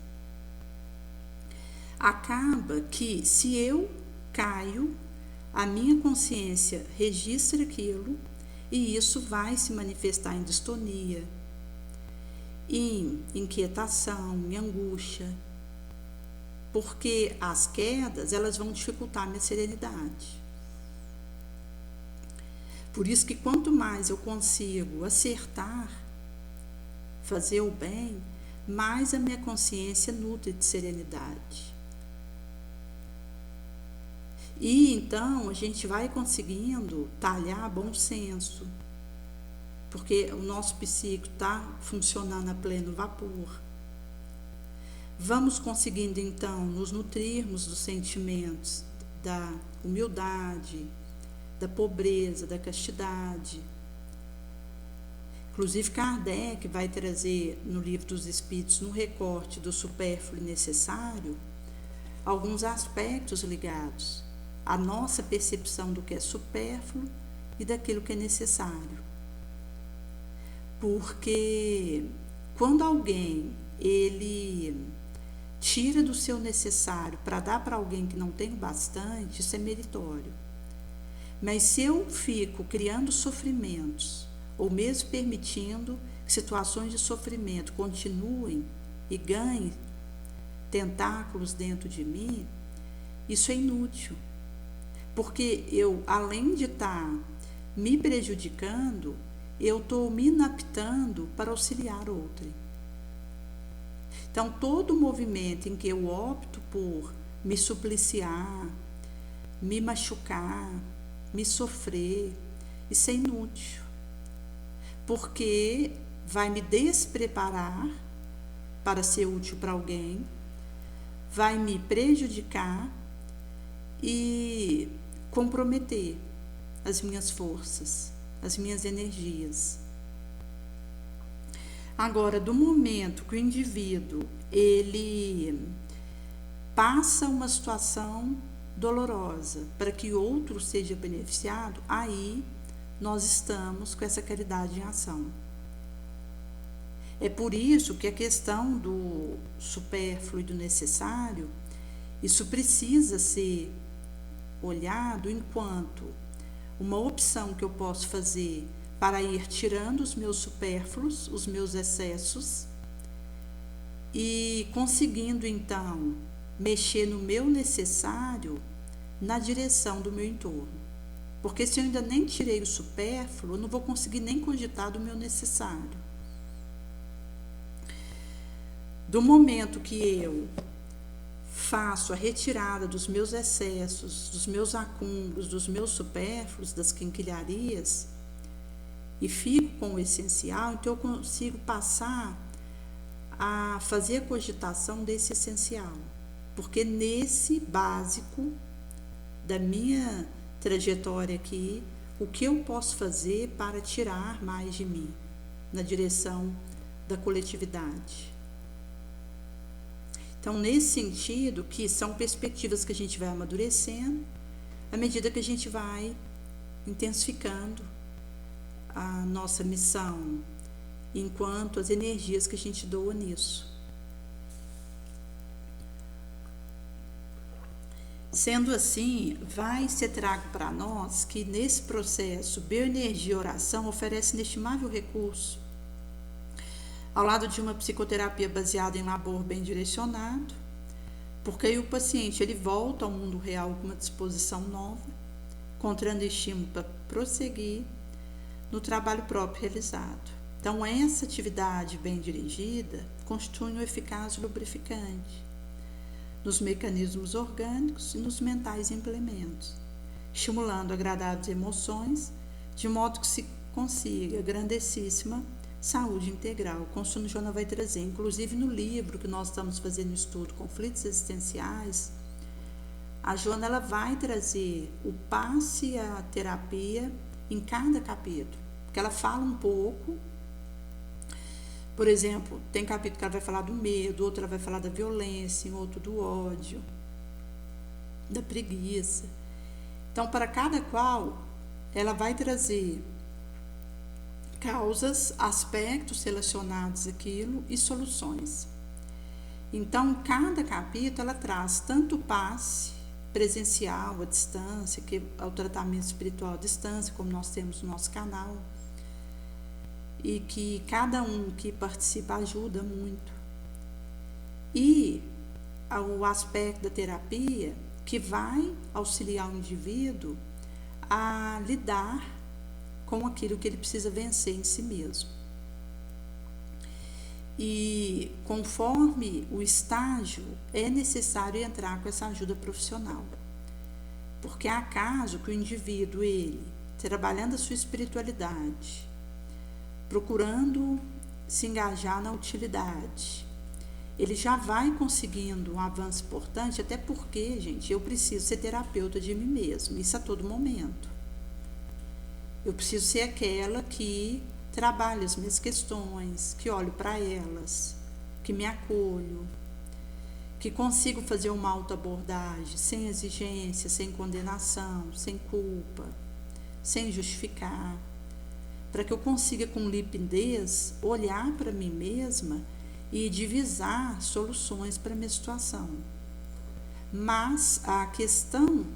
acaba que se eu caio, a minha consciência registra aquilo e isso vai se manifestar em distonia, em inquietação, em angústia, porque as quedas, elas vão dificultar a minha serenidade. Por isso que quanto mais eu consigo acertar, fazer o bem, mais a minha consciência nutre de serenidade. E então a gente vai conseguindo talhar bom senso, porque o nosso psíquico está funcionando a pleno vapor. Vamos conseguindo então nos nutrirmos dos sentimentos da humildade, da pobreza, da castidade, Inclusive, Kardec vai trazer no Livro dos Espíritos, no recorte do supérfluo e necessário, alguns aspectos ligados à nossa percepção do que é supérfluo e daquilo que é necessário. Porque quando alguém ele tira do seu necessário para dar para alguém que não tem bastante, isso é meritório. Mas se eu fico criando sofrimentos, ou mesmo permitindo que situações de sofrimento continuem e ganhem tentáculos dentro de mim, isso é inútil. Porque eu, além de estar me prejudicando, eu estou me inaptando para auxiliar outrem. Então, todo movimento em que eu opto por me supliciar, me machucar, me sofrer, isso é inútil. Porque vai me despreparar para ser útil para alguém, vai me prejudicar e comprometer as minhas forças, as minhas energias. Agora, do momento que o indivíduo ele passa uma situação dolorosa para que outro seja beneficiado, aí nós estamos com essa caridade em ação. É por isso que a questão do supérfluo e do necessário, isso precisa ser olhado enquanto uma opção que eu posso fazer para ir tirando os meus supérfluos, os meus excessos, e conseguindo então mexer no meu necessário na direção do meu entorno. Porque se eu ainda nem tirei o supérfluo, eu não vou conseguir nem cogitar do meu necessário. Do momento que eu faço a retirada dos meus excessos, dos meus acúmulos, dos meus supérfluos, das quinquilharias, e fico com o essencial, então eu consigo passar a fazer a cogitação desse essencial. Porque nesse básico da minha trajetória aqui, o que eu posso fazer para tirar mais de mim, na direção da coletividade. Então, nesse sentido, que são perspectivas que a gente vai amadurecendo, à medida que a gente vai intensificando a nossa missão, enquanto as energias que a gente doa nisso. Sendo assim, vai ser trago para nós que nesse processo, bioenergia e oração oferece inestimável recurso, ao lado de uma psicoterapia baseada em labor bem direcionado, porque aí o paciente ele volta ao mundo real com uma disposição nova, encontrando estímulo para prosseguir no trabalho próprio realizado. Então, essa atividade bem dirigida constitui um eficaz lubrificante nos mecanismos orgânicos e nos mentais implementos, estimulando agradáveis emoções, de modo que se consiga grandessíssima saúde integral. O Consumo Joana vai trazer, inclusive no livro que nós estamos fazendo o estudo, Conflitos Existenciais, a Joana ela vai trazer o passe à terapia em cada capítulo, porque ela fala um pouco. Por exemplo, tem capítulo que ela vai falar do medo, outro ela vai falar da violência, outro do ódio, da preguiça. Então, para cada qual, ela vai trazer causas, aspectos relacionados àquilo e soluções. Então, cada capítulo ela traz tanto o passe presencial, à distância, que é o tratamento espiritual à distância, como nós temos no nosso canal, e que cada um que participa ajuda muito. E o aspecto da terapia que vai auxiliar o indivíduo a lidar com aquilo que ele precisa vencer em si mesmo. E conforme o estágio, é necessário entrar com essa ajuda profissional. Porque há caso que o indivíduo, ele, trabalhando a sua espiritualidade, procurando se engajar na utilidade, ele já vai conseguindo um avanço importante, até porque, gente, eu preciso ser terapeuta de mim mesmo, isso a todo momento. Eu preciso ser aquela que trabalho as minhas questões, que olho para elas, que me acolho, que consigo fazer uma autoabordagem sem exigência, sem condenação, sem culpa, sem justificar, para que eu consiga com limpidez olhar para mim mesma e divisar soluções para a minha situação. Mas a questão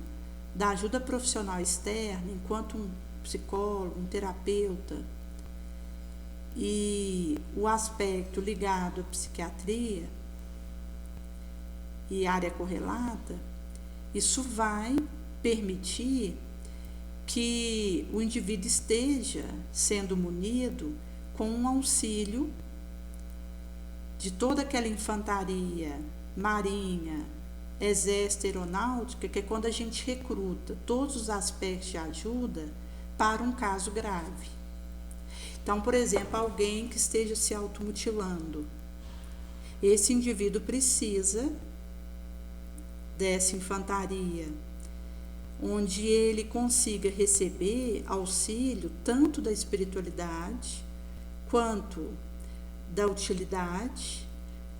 da ajuda profissional externa, enquanto um psicólogo, um terapeuta, e o aspecto ligado à psiquiatria e área correlata, isso vai permitir que o indivíduo esteja sendo munido com um auxílio de toda aquela infantaria, marinha, exército, aeronáutica, que é quando a gente recruta todos os aspectos de ajuda para um caso grave. Então, por exemplo, alguém que esteja se automutilando, esse indivíduo precisa dessa infantaria, onde ele consiga receber auxílio tanto da espiritualidade, quanto da utilidade,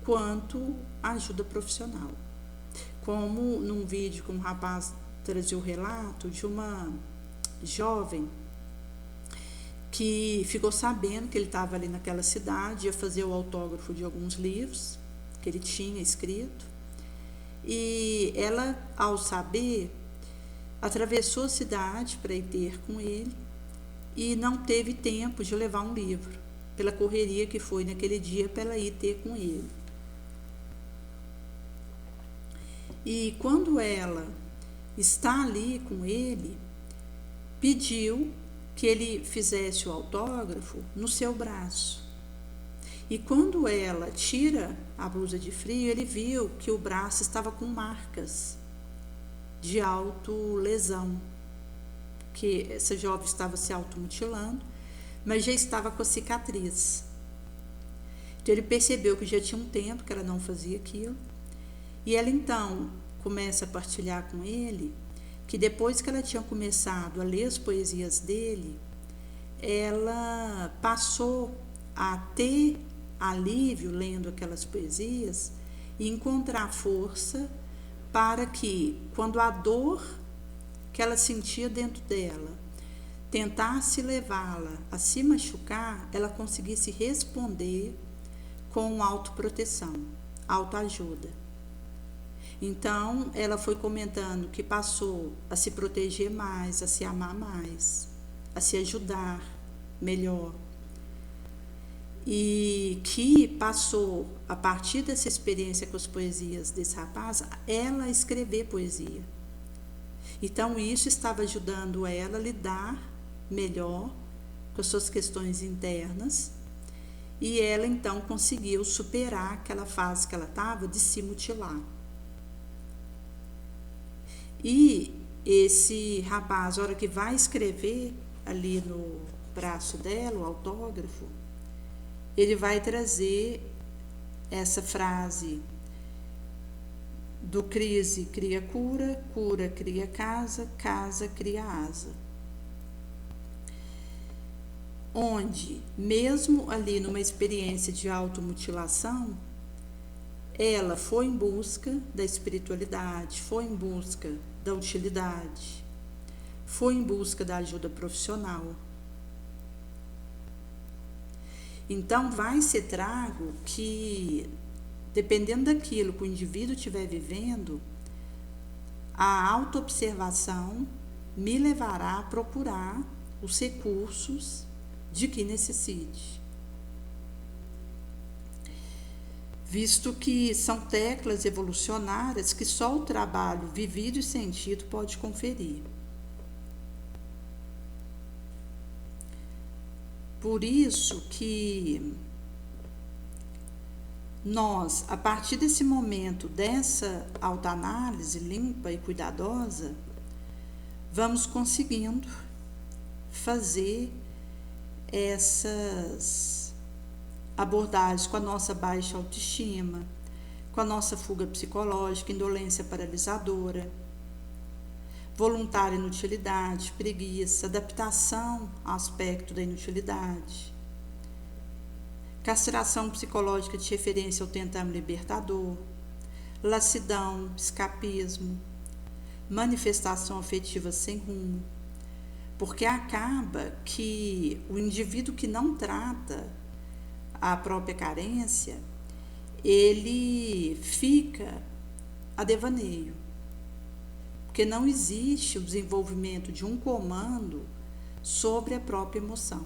quanto ajuda profissional. Como num vídeo que um rapaz trazia o relato de uma jovem que ficou sabendo que ele estava ali naquela cidade, ia fazer o autógrafo de alguns livros que ele tinha escrito, e ela, ao saber, atravessou a cidade para ir ter com ele e não teve tempo de levar um livro, pela correria que foi naquele dia para ela ir ter com ele. E quando ela está ali com ele, pediu que ele fizesse o autógrafo no seu braço. E quando ela tira a blusa de frio, ele viu que o braço estava com marcas de autolesão, que essa jovem estava se automutilando, mas já estava com a cicatriz. Então ele percebeu que já tinha um tempo que ela não fazia aquilo, e ela então começa a partilhar com ele que depois que ela tinha começado a ler as poesias dele, ela passou a ter alívio lendo aquelas poesias e encontrar força para que, quando a dor que ela sentia dentro dela tentasse levá-la a se machucar, ela conseguisse responder com autoproteção, autoajuda. Então, ela foi comentando que passou a se proteger mais, a se amar mais, a se ajudar melhor. E que passou, a partir dessa experiência com as poesias desse rapaz, ela a escrever poesia. Então, isso estava ajudando ela a lidar melhor com as suas questões internas, e ela, então, conseguiu superar aquela fase que ela estava de se mutilar. E esse rapaz, a hora que vai escrever ali no braço dela, o autógrafo, ele vai trazer essa frase do crise cria cura, cura cria casa, casa cria asa. Onde, mesmo ali numa experiência de automutilação, ela foi em busca da espiritualidade, foi em busca da utilidade, foi em busca da ajuda profissional. Então, vai ser trago que, dependendo daquilo que o indivíduo estiver vivendo, a autoobservação me levará a procurar os recursos de que necessite. Visto que são teclas evolucionárias que só o trabalho vivido e sentido pode conferir. Por isso que nós, a partir desse momento, dessa autoanálise limpa e cuidadosa, vamos conseguindo fazer essas abordagens com a nossa baixa autoestima, com a nossa fuga psicológica, indolência paralisadora, voluntária inutilidade, preguiça, adaptação ao aspecto da inutilidade, castração psicológica de referência ao tentame libertador, lassidão, escapismo, manifestação afetiva sem rumo, porque acaba que o indivíduo que não trata a própria carência, ele fica a devaneio, porque não existe o desenvolvimento de um comando sobre a própria emoção.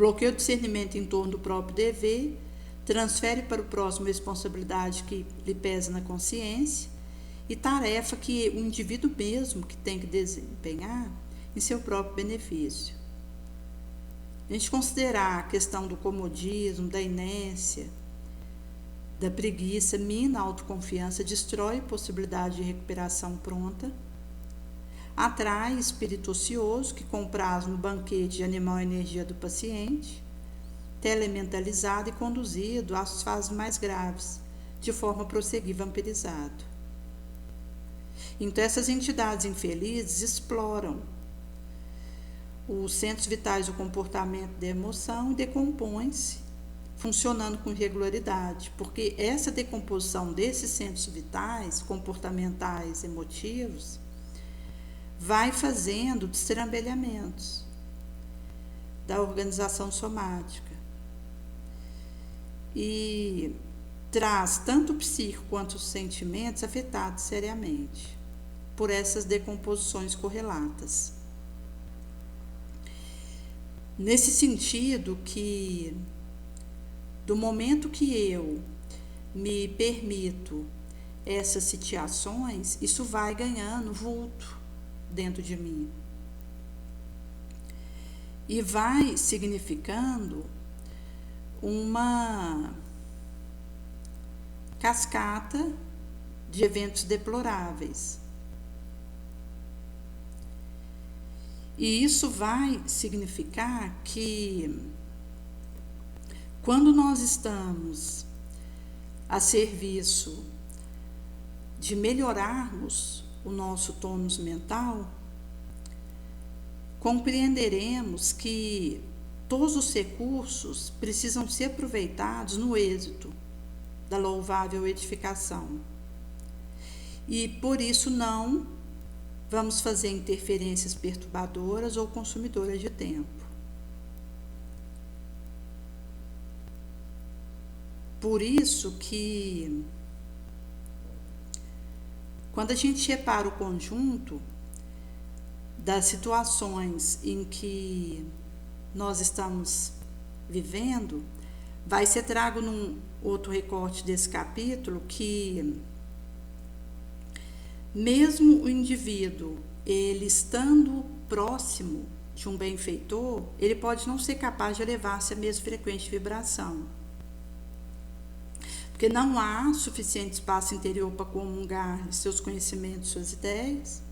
Bloqueio o discernimento em torno do próprio dever, transfere para o próximo responsabilidade que lhe pesa na consciência e tarefa que o indivíduo mesmo que tem que desempenhar em seu próprio benefício. A gente considerar a questão do comodismo, da inércia, da preguiça, mina a autoconfiança, destrói possibilidade de recuperação pronta, atrai espírito ocioso que com prazo no banquete de animal a energia do paciente, telementalizado e conduzido às fases mais graves, de forma a prosseguir vampirizado. Então essas entidades infelizes exploram os centros vitais do comportamento da emoção e decompõem-se, funcionando com regularidade, porque essa decomposição desses centros vitais, comportamentais, emotivos, vai fazendo destrambelhamentos da organização somática e traz tanto o psíquico quanto os sentimentos afetados seriamente por essas decomposições correlatas. Nesse sentido que do momento que eu me permito essas sitiações, isso vai ganhando vulto dentro de mim e vai significando uma cascata de eventos deploráveis. E isso vai significar que quando nós estamos a serviço de melhorarmos o nosso tônus mental, compreenderemos que todos os recursos precisam ser aproveitados no êxito da louvável edificação. E por isso não vamos fazer interferências perturbadoras ou consumidoras de tempo. Por isso que quando a gente repara o conjunto das situações em que nós estamos vivendo, vai ser trago num outro recorte desse capítulo que mesmo o indivíduo, ele estando próximo de um benfeitor, ele pode não ser capaz de elevar-se à mesma frequência de vibração. Porque não há suficiente espaço interior para comungar seus conhecimentos, suas ideias,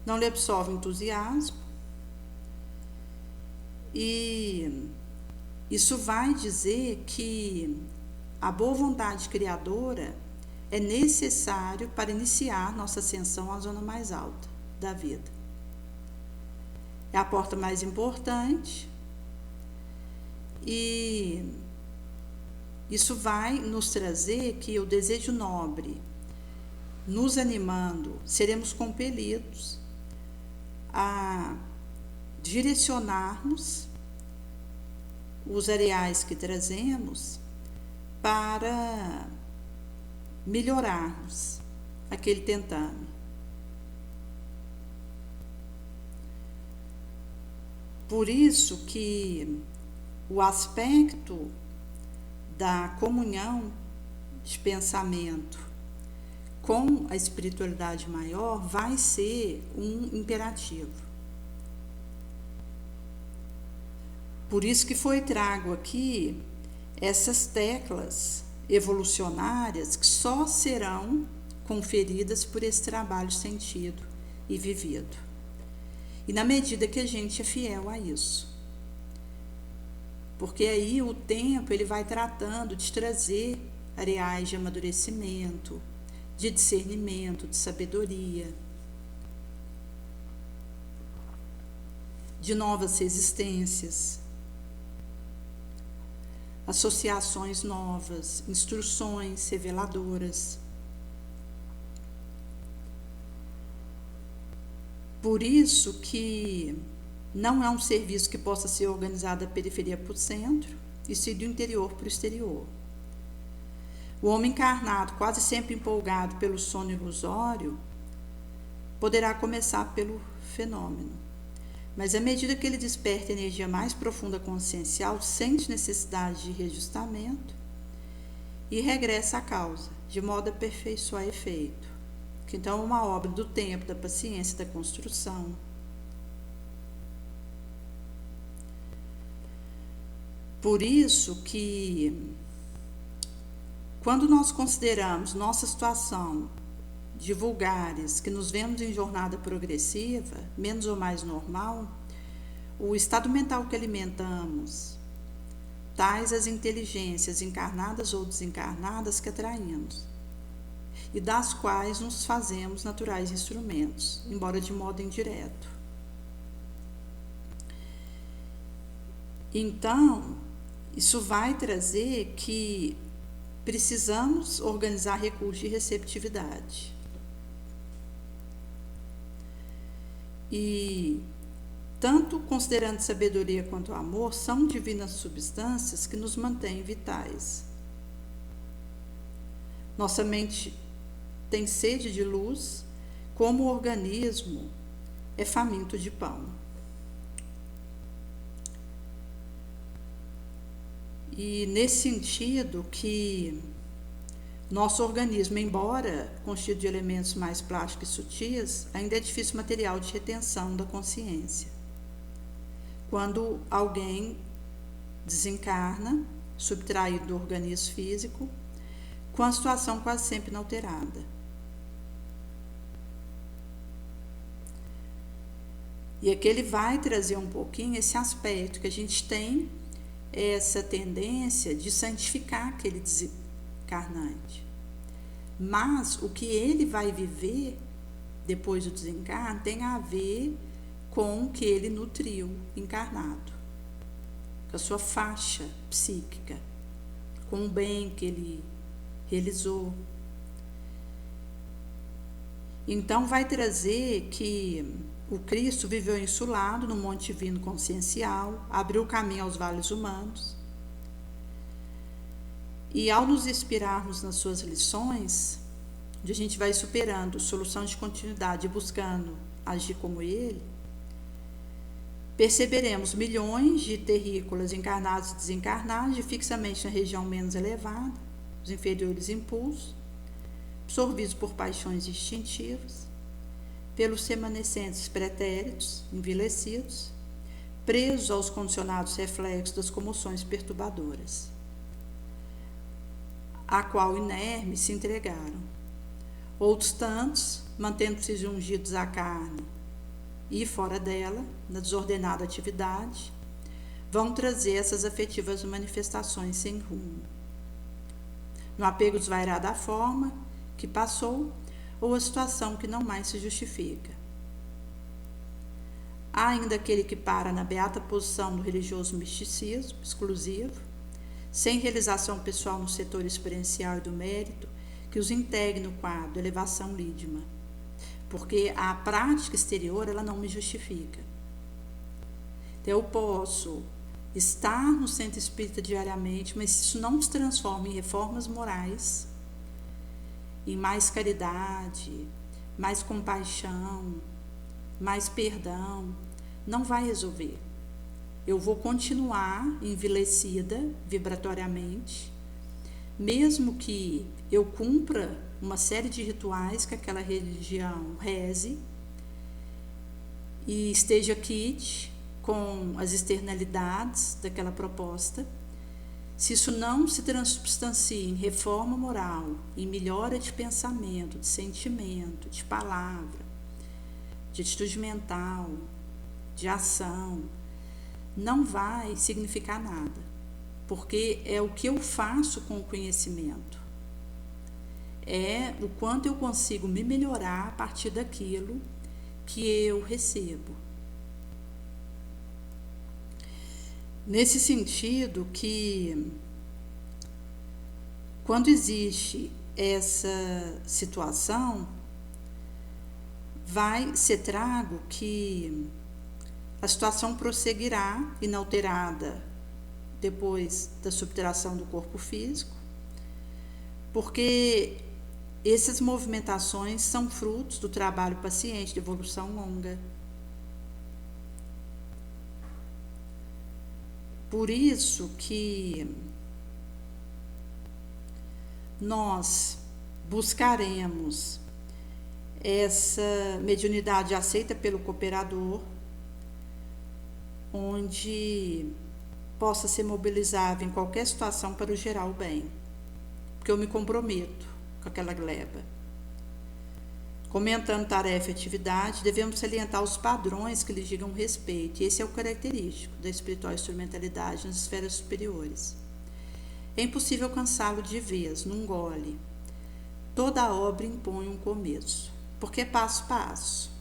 não lhe absorve entusiasmo, e isso vai dizer que a boa vontade criadora é necessário para iniciar nossa ascensão à zona mais alta da vida. É a porta mais importante e isso vai nos trazer que o desejo nobre, nos animando, seremos compelidos a direcionarmos os areais que trazemos para melhorarmos aquele tentame. Por isso que o aspecto da comunhão de pensamento com a espiritualidade maior vai ser um imperativo. Por isso que foi trago aqui essas teclas evolucionárias que só serão conferidas por esse trabalho sentido e vivido. E na medida que a gente é fiel a isso. Porque aí o tempo ele vai tratando de trazer areais de amadurecimento, de discernimento, de sabedoria, de novas resistências, associações novas, instruções reveladoras. Por isso que não é um serviço que possa ser organizado da periferia para o centro e sim do interior para o exterior. O homem encarnado, quase sempre empolgado pelo sono ilusório, poderá começar pelo fenômeno. Mas à medida que ele desperta a energia mais profunda consciencial, sente necessidade de reajustamento e regressa à causa, de modo a aperfeiçoar efeito. Que então é uma obra do tempo, da paciência, da construção. Por isso que, quando nós consideramos nossa situação de vulgares, que nos vemos em jornada progressiva, menos ou mais normal, o estado mental que alimentamos, tais as inteligências encarnadas ou desencarnadas que atraímos, e das quais nos fazemos naturais instrumentos, embora de modo indireto. Então, isso vai trazer que precisamos organizar recursos de receptividade. E, tanto considerando sabedoria quanto amor, são divinas substâncias que nos mantêm vitais. Nossa mente tem sede de luz, como o organismo é faminto de pão. E nesse sentido que nosso organismo, embora constituído de elementos mais plásticos e sutis, ainda é difícil material de retenção da consciência. Quando alguém desencarna, subtraído do organismo físico, com a situação quase sempre inalterada. E aqui ele vai trazer um pouquinho esse aspecto que a gente tem essa tendência de santificar aquele desencarnante. Mas o que ele vai viver depois do desencarne tem a ver com o que ele nutriu encarnado, com a sua faixa psíquica, com o bem que ele realizou. Então vai trazer que o Cristo viveu insulado no Monte Divino Consciencial, abriu o caminho aos vales humanos, e ao nos inspirarmos nas suas lições, onde a gente vai superando solução de continuidade e buscando agir como ele, perceberemos milhões de terrícolas encarnados e desencarnados, fixamente na região menos elevada, os inferiores impulsos, absorvidos por paixões instintivas, pelos remanescentes pretéritos, envelhecidos, presos aos condicionados reflexos das comoções perturbadoras, a qual inermes se entregaram. Outros tantos, mantendo-se ungidos à carne e fora dela, na desordenada atividade, vão trazer essas afetivas manifestações sem rumo, no apego desvairado à forma que passou ou a situação que não mais se justifica. Há ainda aquele que para na beata posição do religioso misticismo exclusivo, sem realização pessoal no setor experiencial e do mérito, que os integre no quadro elevação lídima, porque a prática exterior ela não me justifica. Então, eu posso estar no centro espírita diariamente, mas isso não se transforma em reformas morais, em mais caridade, mais compaixão, mais perdão, não vai resolver. Eu vou continuar envelhecida vibratoriamente, mesmo que eu cumpra uma série de rituais que aquela religião reze e esteja quite com as externalidades daquela proposta. Se isso não se transubstancia em reforma moral, em melhora de pensamento, de sentimento, de palavra, de atitude mental, de ação, não vai significar nada, porque é o que eu faço com o conhecimento, é o quanto eu consigo me melhorar a partir daquilo que eu recebo. Nesse sentido que Quando existe essa situação, vai ser trago que a situação prosseguirá inalterada depois da subtração do corpo físico, porque essas movimentações são frutos do trabalho paciente de evolução longa. Por isso que nós buscaremos essa mediunidade aceita pelo cooperador, onde possa ser mobilizável em qualquer situação para o gerar o bem, porque eu me comprometo com aquela gleba. Comentando tarefa e atividade, devemos salientar os padrões que lhes digam respeito, e esse é o característico da espiritual instrumentalidade nas esferas superiores. É impossível alcançá-lo de vez, num gole. Toda obra impõe um começo, porque é passo a passo.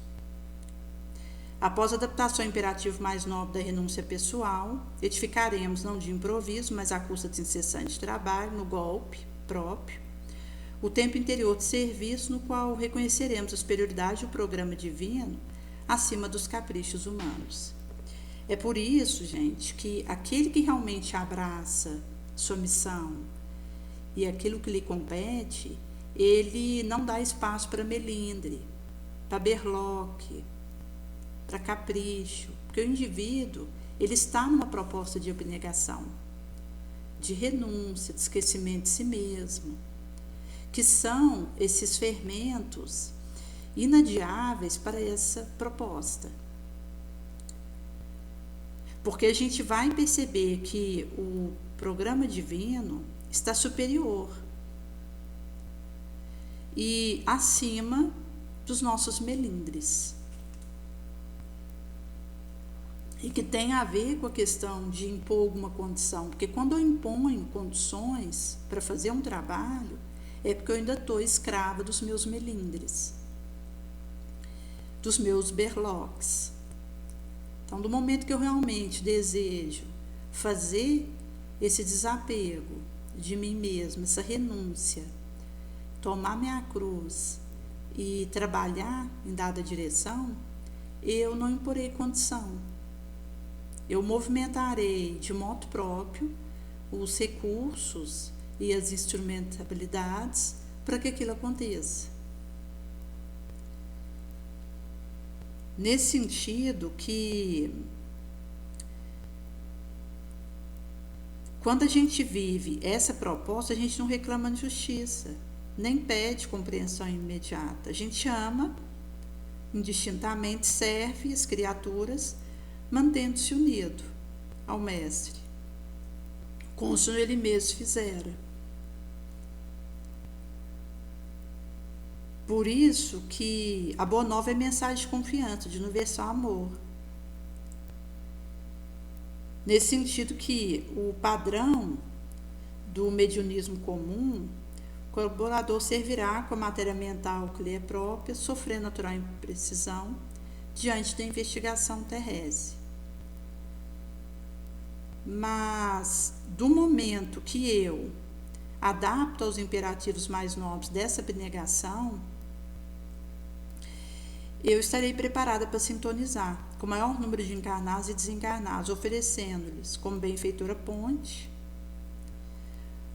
Após a adaptação ao imperativo mais nobre da renúncia pessoal, edificaremos não de improviso, mas à custa de incessante trabalho, no golpe próprio, o tempo interior de serviço, no qual reconheceremos a superioridade do programa divino acima dos caprichos humanos. É por isso, gente, que aquele que realmente abraça sua missão e aquilo que lhe compete, ele não dá espaço para melindre, para berloque, para capricho, porque o indivíduo, ele está numa proposta de abnegação, de renúncia, de esquecimento de si mesmo, que são esses fermentos inadiáveis para essa proposta. Porque a gente vai perceber que o programa divino está superior e acima dos nossos melindres. E que tem a ver com a questão de impor alguma condição, porque quando eu imponho condições para fazer um trabalho, é porque eu ainda estou escrava dos meus melindres, dos meus berloques. Então, do momento que eu realmente desejo fazer esse desapego de mim mesma, essa renúncia, tomar minha cruz e trabalhar em dada direção, eu não imporei condição. Eu movimentarei de modo próprio os recursos e as instrumentabilidades para que aquilo aconteça. Nesse sentido que quando a gente vive essa proposta, a gente não reclama de justiça, nem pede compreensão imediata. A gente ama, indistintamente serve as criaturas, mantendo-se unido ao Mestre, como ele mesmo fizera. Por isso que a Boa Nova é mensagem de confiança, de universal amor. Nesse sentido que o padrão do mediunismo comum, o colaborador servirá com a matéria mental que lhe é própria, sofrendo natural imprecisão diante da investigação terrestre. Mas, do momento que eu adapto aos imperativos mais nobres dessa abnegação, eu estarei preparada para sintonizar com o maior número de encarnados e desencarnados, oferecendo-lhes, como benfeitora ponte,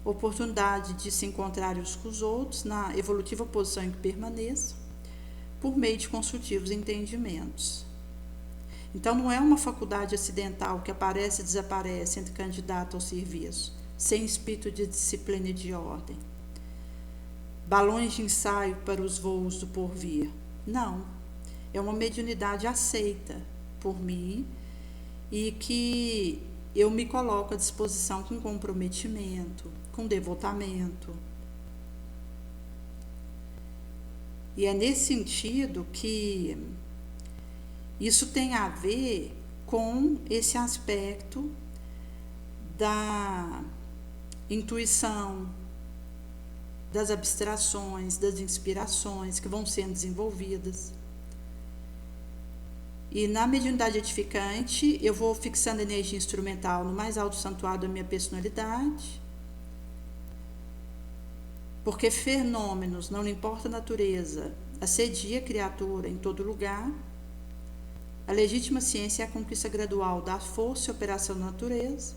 oportunidade de se encontrarem uns com os outros na evolutiva posição em que permaneçam, por meio de construtivos entendimentos. Então, não é uma faculdade acidental que aparece e desaparece entre candidato ao serviço, sem espírito de disciplina e de ordem. Balões de ensaio para os voos do porvir. Não. É uma mediunidade aceita por mim e que eu me coloco à disposição com comprometimento, com devotamento. E é nesse sentido que isso tem a ver com esse aspecto da intuição, das abstrações, das inspirações que vão sendo desenvolvidas. E na mediunidade edificante, eu vou fixando a energia instrumental no mais alto santuário da minha personalidade, porque fenômenos, não importa a natureza, assedia a criatura em todo lugar. A legítima ciência é a conquista gradual da força e operação da natureza.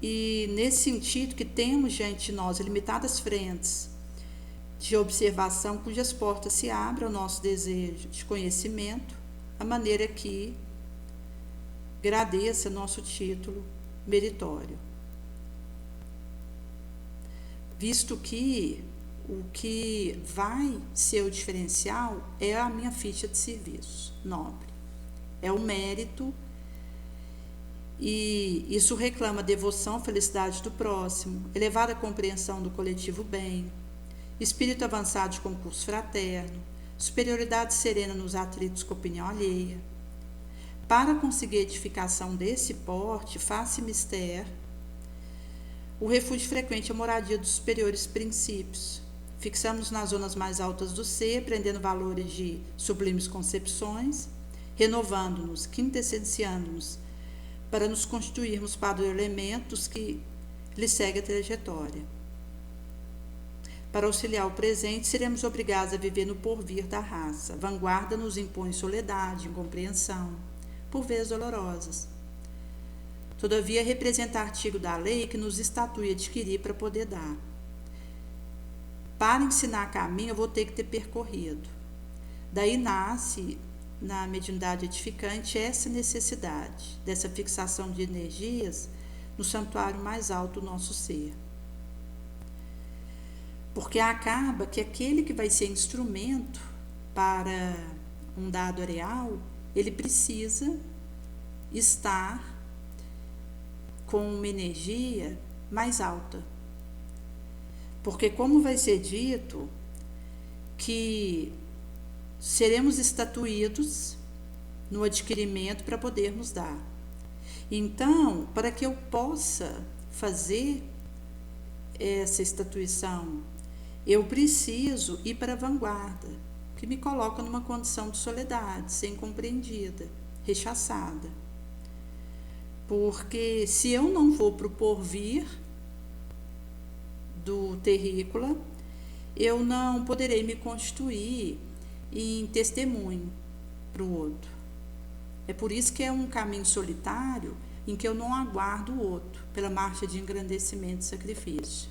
E nesse sentido que temos diante de nós limitadas frentes de observação cujas portas se abrem ao nosso desejo de conhecimento, a maneira que agradeça nosso título meritório. Visto que o que vai ser o diferencial é a minha ficha de serviço nobre, é o mérito, e isso reclama devoção, felicidade do próximo, elevada compreensão do coletivo bem, espírito avançado de concurso fraterno, superioridade serena nos atritos com a opinião alheia. Para conseguir edificação desse porte, face mister, o refúgio frequente é a moradia dos superiores princípios. Fixamos nas zonas mais altas do ser, aprendendo valores de sublimes concepções, renovando-nos, quintessenciando-nos, para nos constituirmos para os elementos que lhe segue a trajetória. Para auxiliar o presente, seremos obrigados a viver no porvir da raça. A vanguarda nos impõe soledade, incompreensão, por vezes dolorosas. Todavia, representa artigo da lei que nos estatui adquirir para poder dar. Para ensinar caminho, eu vou ter que ter percorrido. Daí nasce, na mediunidade edificante, essa necessidade dessa fixação de energias no santuário mais alto do nosso ser. Porque acaba que aquele que vai ser instrumento para um dado areal, ele precisa estar com uma energia mais alta. Porque, como vai ser dito, que seremos estatuídos no adquirimento para podermos dar. Então, para que eu possa fazer essa estatuição, eu preciso ir para a vanguarda, que me coloca numa condição de soledade, sem compreendida, rechaçada. Porque se eu não vou para o porvir do terrícola, eu não poderei me constituir em testemunho para o outro. É por isso que é um caminho solitário em que eu não aguardo o outro pela marcha de engrandecimento e sacrifício.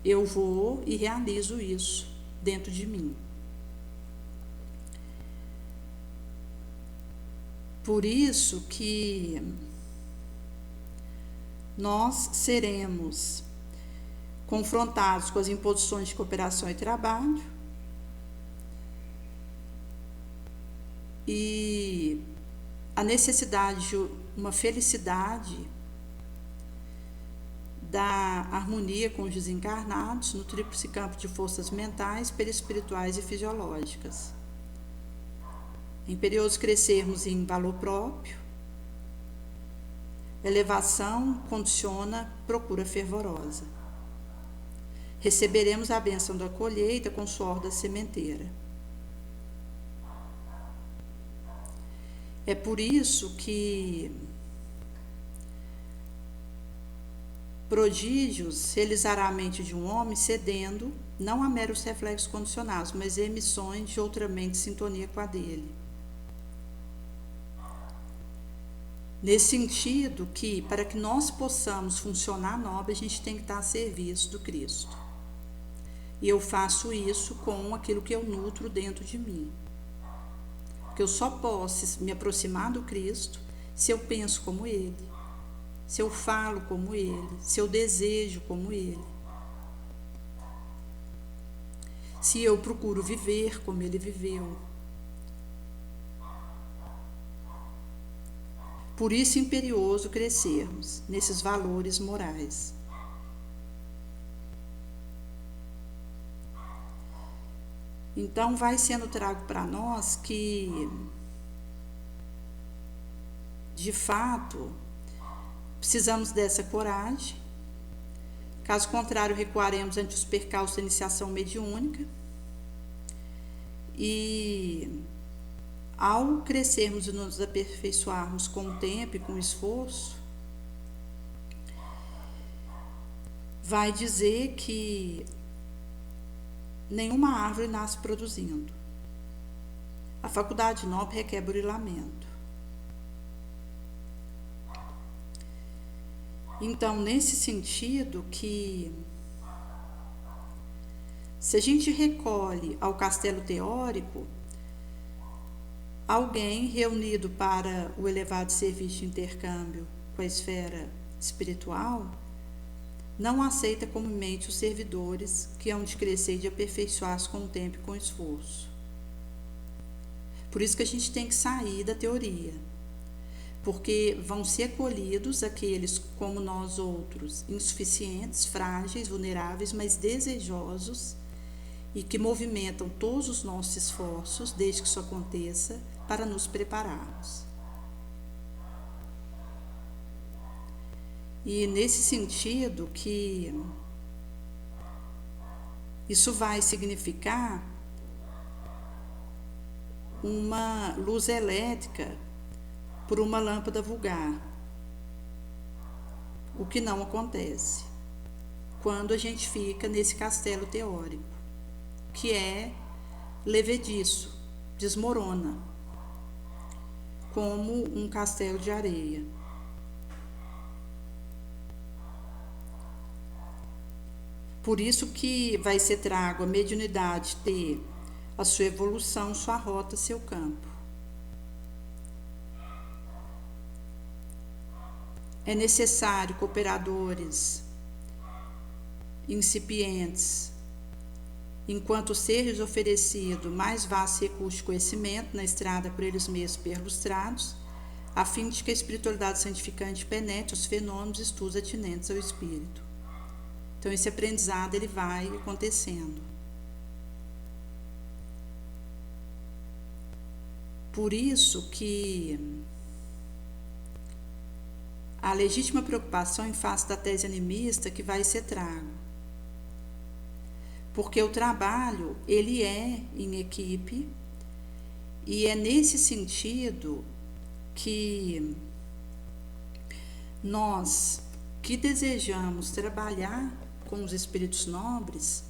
Eu vou e realizo isso dentro de mim. Por isso que nós seremos confrontados com as imposições de cooperação e trabalho e a necessidade de uma felicidade da harmonia com os desencarnados no tríplice campo de forças mentais, perispirituais e fisiológicas. É imperioso crescermos em valor próprio. Elevação condiciona procura fervorosa. Receberemos a bênção da colheita com o suor da sementeira. É por isso que prodígios realizará a mente de um homem cedendo não a meros reflexos condicionados, mas a emissões de outra mente em sintonia com a dele. Nesse sentido que, para que nós possamos funcionar nobre, a gente tem que estar a serviço do Cristo. E eu faço isso com aquilo que eu nutro dentro de mim. Porque eu só posso me aproximar do Cristo se eu penso como Ele, se eu falo como Ele, se eu desejo como Ele. Se eu procuro viver como Ele viveu. Por isso é imperioso crescermos nesses valores morais. Então vai sendo trago para nós que, de fato, precisamos dessa coragem. Caso contrário, recuaremos ante os percalços da iniciação mediúnica. E ao crescermos e nos aperfeiçoarmos com o tempo e com o esforço, vai dizer que nenhuma árvore nasce produzindo. A faculdade nobre requer burilamento. Então, nesse sentido que se a gente recolhe ao castelo teórico alguém reunido para o elevado serviço de intercâmbio com a esfera espiritual, não aceita comumente os servidores que hão de crescer e de aperfeiçoar-se com o tempo e com o esforço. Por isso que a gente tem que sair da teoria, porque vão ser acolhidos aqueles como nós outros, insuficientes, frágeis, vulneráveis, mas desejosos e que movimentam todos os nossos esforços, desde que isso aconteça, para nos prepararmos. E nesse sentido que isso vai significar uma luz elétrica por uma lâmpada vulgar, o que não acontece quando a gente fica nesse castelo teórico, que é levediço, desmorona, como um castelo de areia. Por isso que vai ser trago a mediunidade ter a sua evolução, sua rota, seu campo. É necessário cooperadores incipientes, enquanto ser-lhes oferecido mais vasto recurso de conhecimento na estrada por eles mesmos perlustrados, a fim de que a espiritualidade santificante penetre os fenômenos e estudos atinentes ao espírito. Então, esse aprendizado ele vai acontecendo. Por isso que a legítima preocupação em face da tese animista que vai ser trago. Porque o trabalho, ele é em equipe, e é nesse sentido que nós que desejamos trabalhar com os espíritos nobres,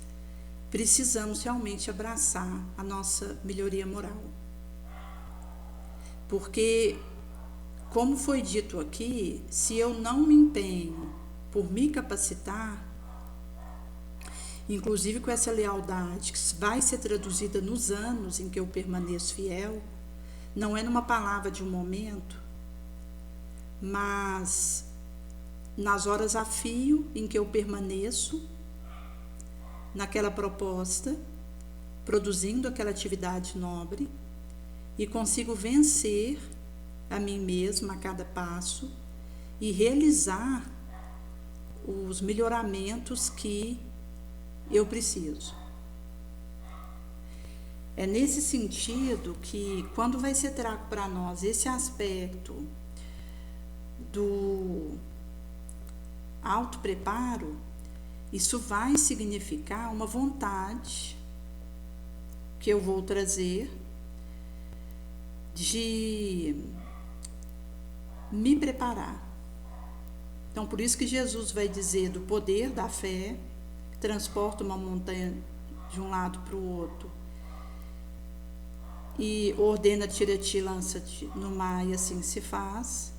precisamos realmente abraçar a nossa melhoria moral. Porque, como foi dito aqui, se eu não me empenho por me capacitar, inclusive com essa lealdade que vai ser traduzida nos anos em que eu permaneço fiel, não é numa palavra de um momento, mas nas horas a fio em que eu permaneço naquela proposta, produzindo aquela atividade nobre, e consigo vencer a mim mesma a cada passo e realizar os melhoramentos que eu preciso. É nesse sentido que, quando vai ser trago para nós esse aspecto do autopreparo, isso vai significar uma vontade que eu vou trazer de me preparar. Então, por isso que Jesus vai dizer do poder da fé, que transporta uma montanha de um lado para o outro, e ordena, tira-te, lança-te no mar, e assim se faz.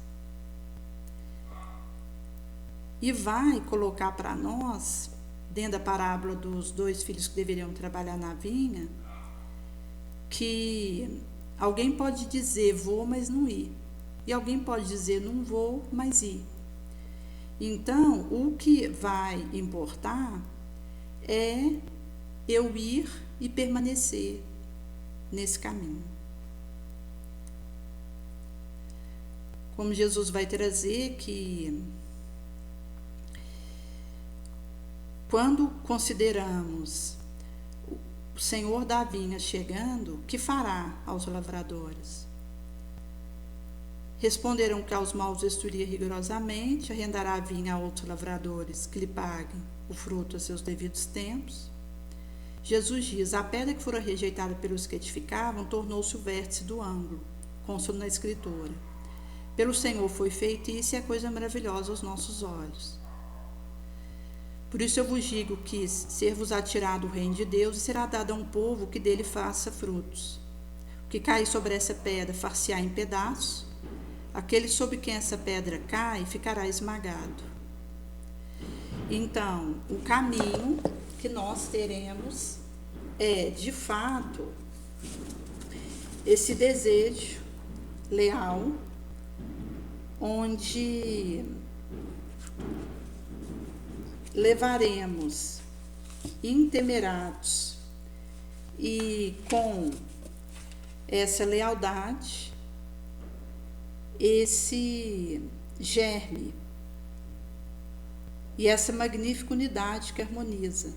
E vai colocar para nós, dentro da parábola dos 2 filhos que deveriam trabalhar na vinha, que alguém pode dizer vou, mas não ir. E alguém pode dizer não vou, mas ir. Então, o que vai importar é eu ir e permanecer nesse caminho. Como Jesus vai trazer que quando consideramos o Senhor da vinha chegando, que fará aos lavradores? Responderam que aos maus destruiria rigorosamente, arrendará a vinha a outros lavradores que lhe paguem o fruto a seus devidos tempos. Jesus diz: a pedra que fora rejeitada pelos que edificavam tornou-se o vértice do ângulo, consta na Escritura. Pelo Senhor foi feito isso, e é coisa maravilhosa aos nossos olhos. Por isso eu vos digo que ser-vos atirado o reino de Deus e será dado a um povo que dele faça frutos. O que cair sobre essa pedra far-se-á em pedaços, aquele sobre quem essa pedra cai ficará esmagado. Então, o caminho que nós teremos é, de fato, esse desejo leal, onde levaremos intemerados e com essa lealdade, esse germe e essa magnífica unidade que harmoniza,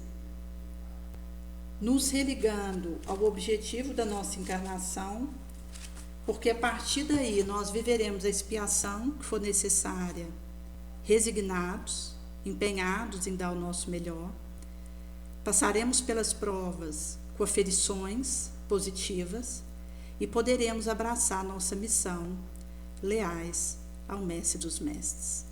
nos religando ao objetivo da nossa encarnação, porque a partir daí nós viveremos a expiação que for necessária, resignados, empenhados em dar o nosso melhor, passaremos pelas provas com aferições positivas e poderemos abraçar nossa missão, leais ao Mestre dos Mestres.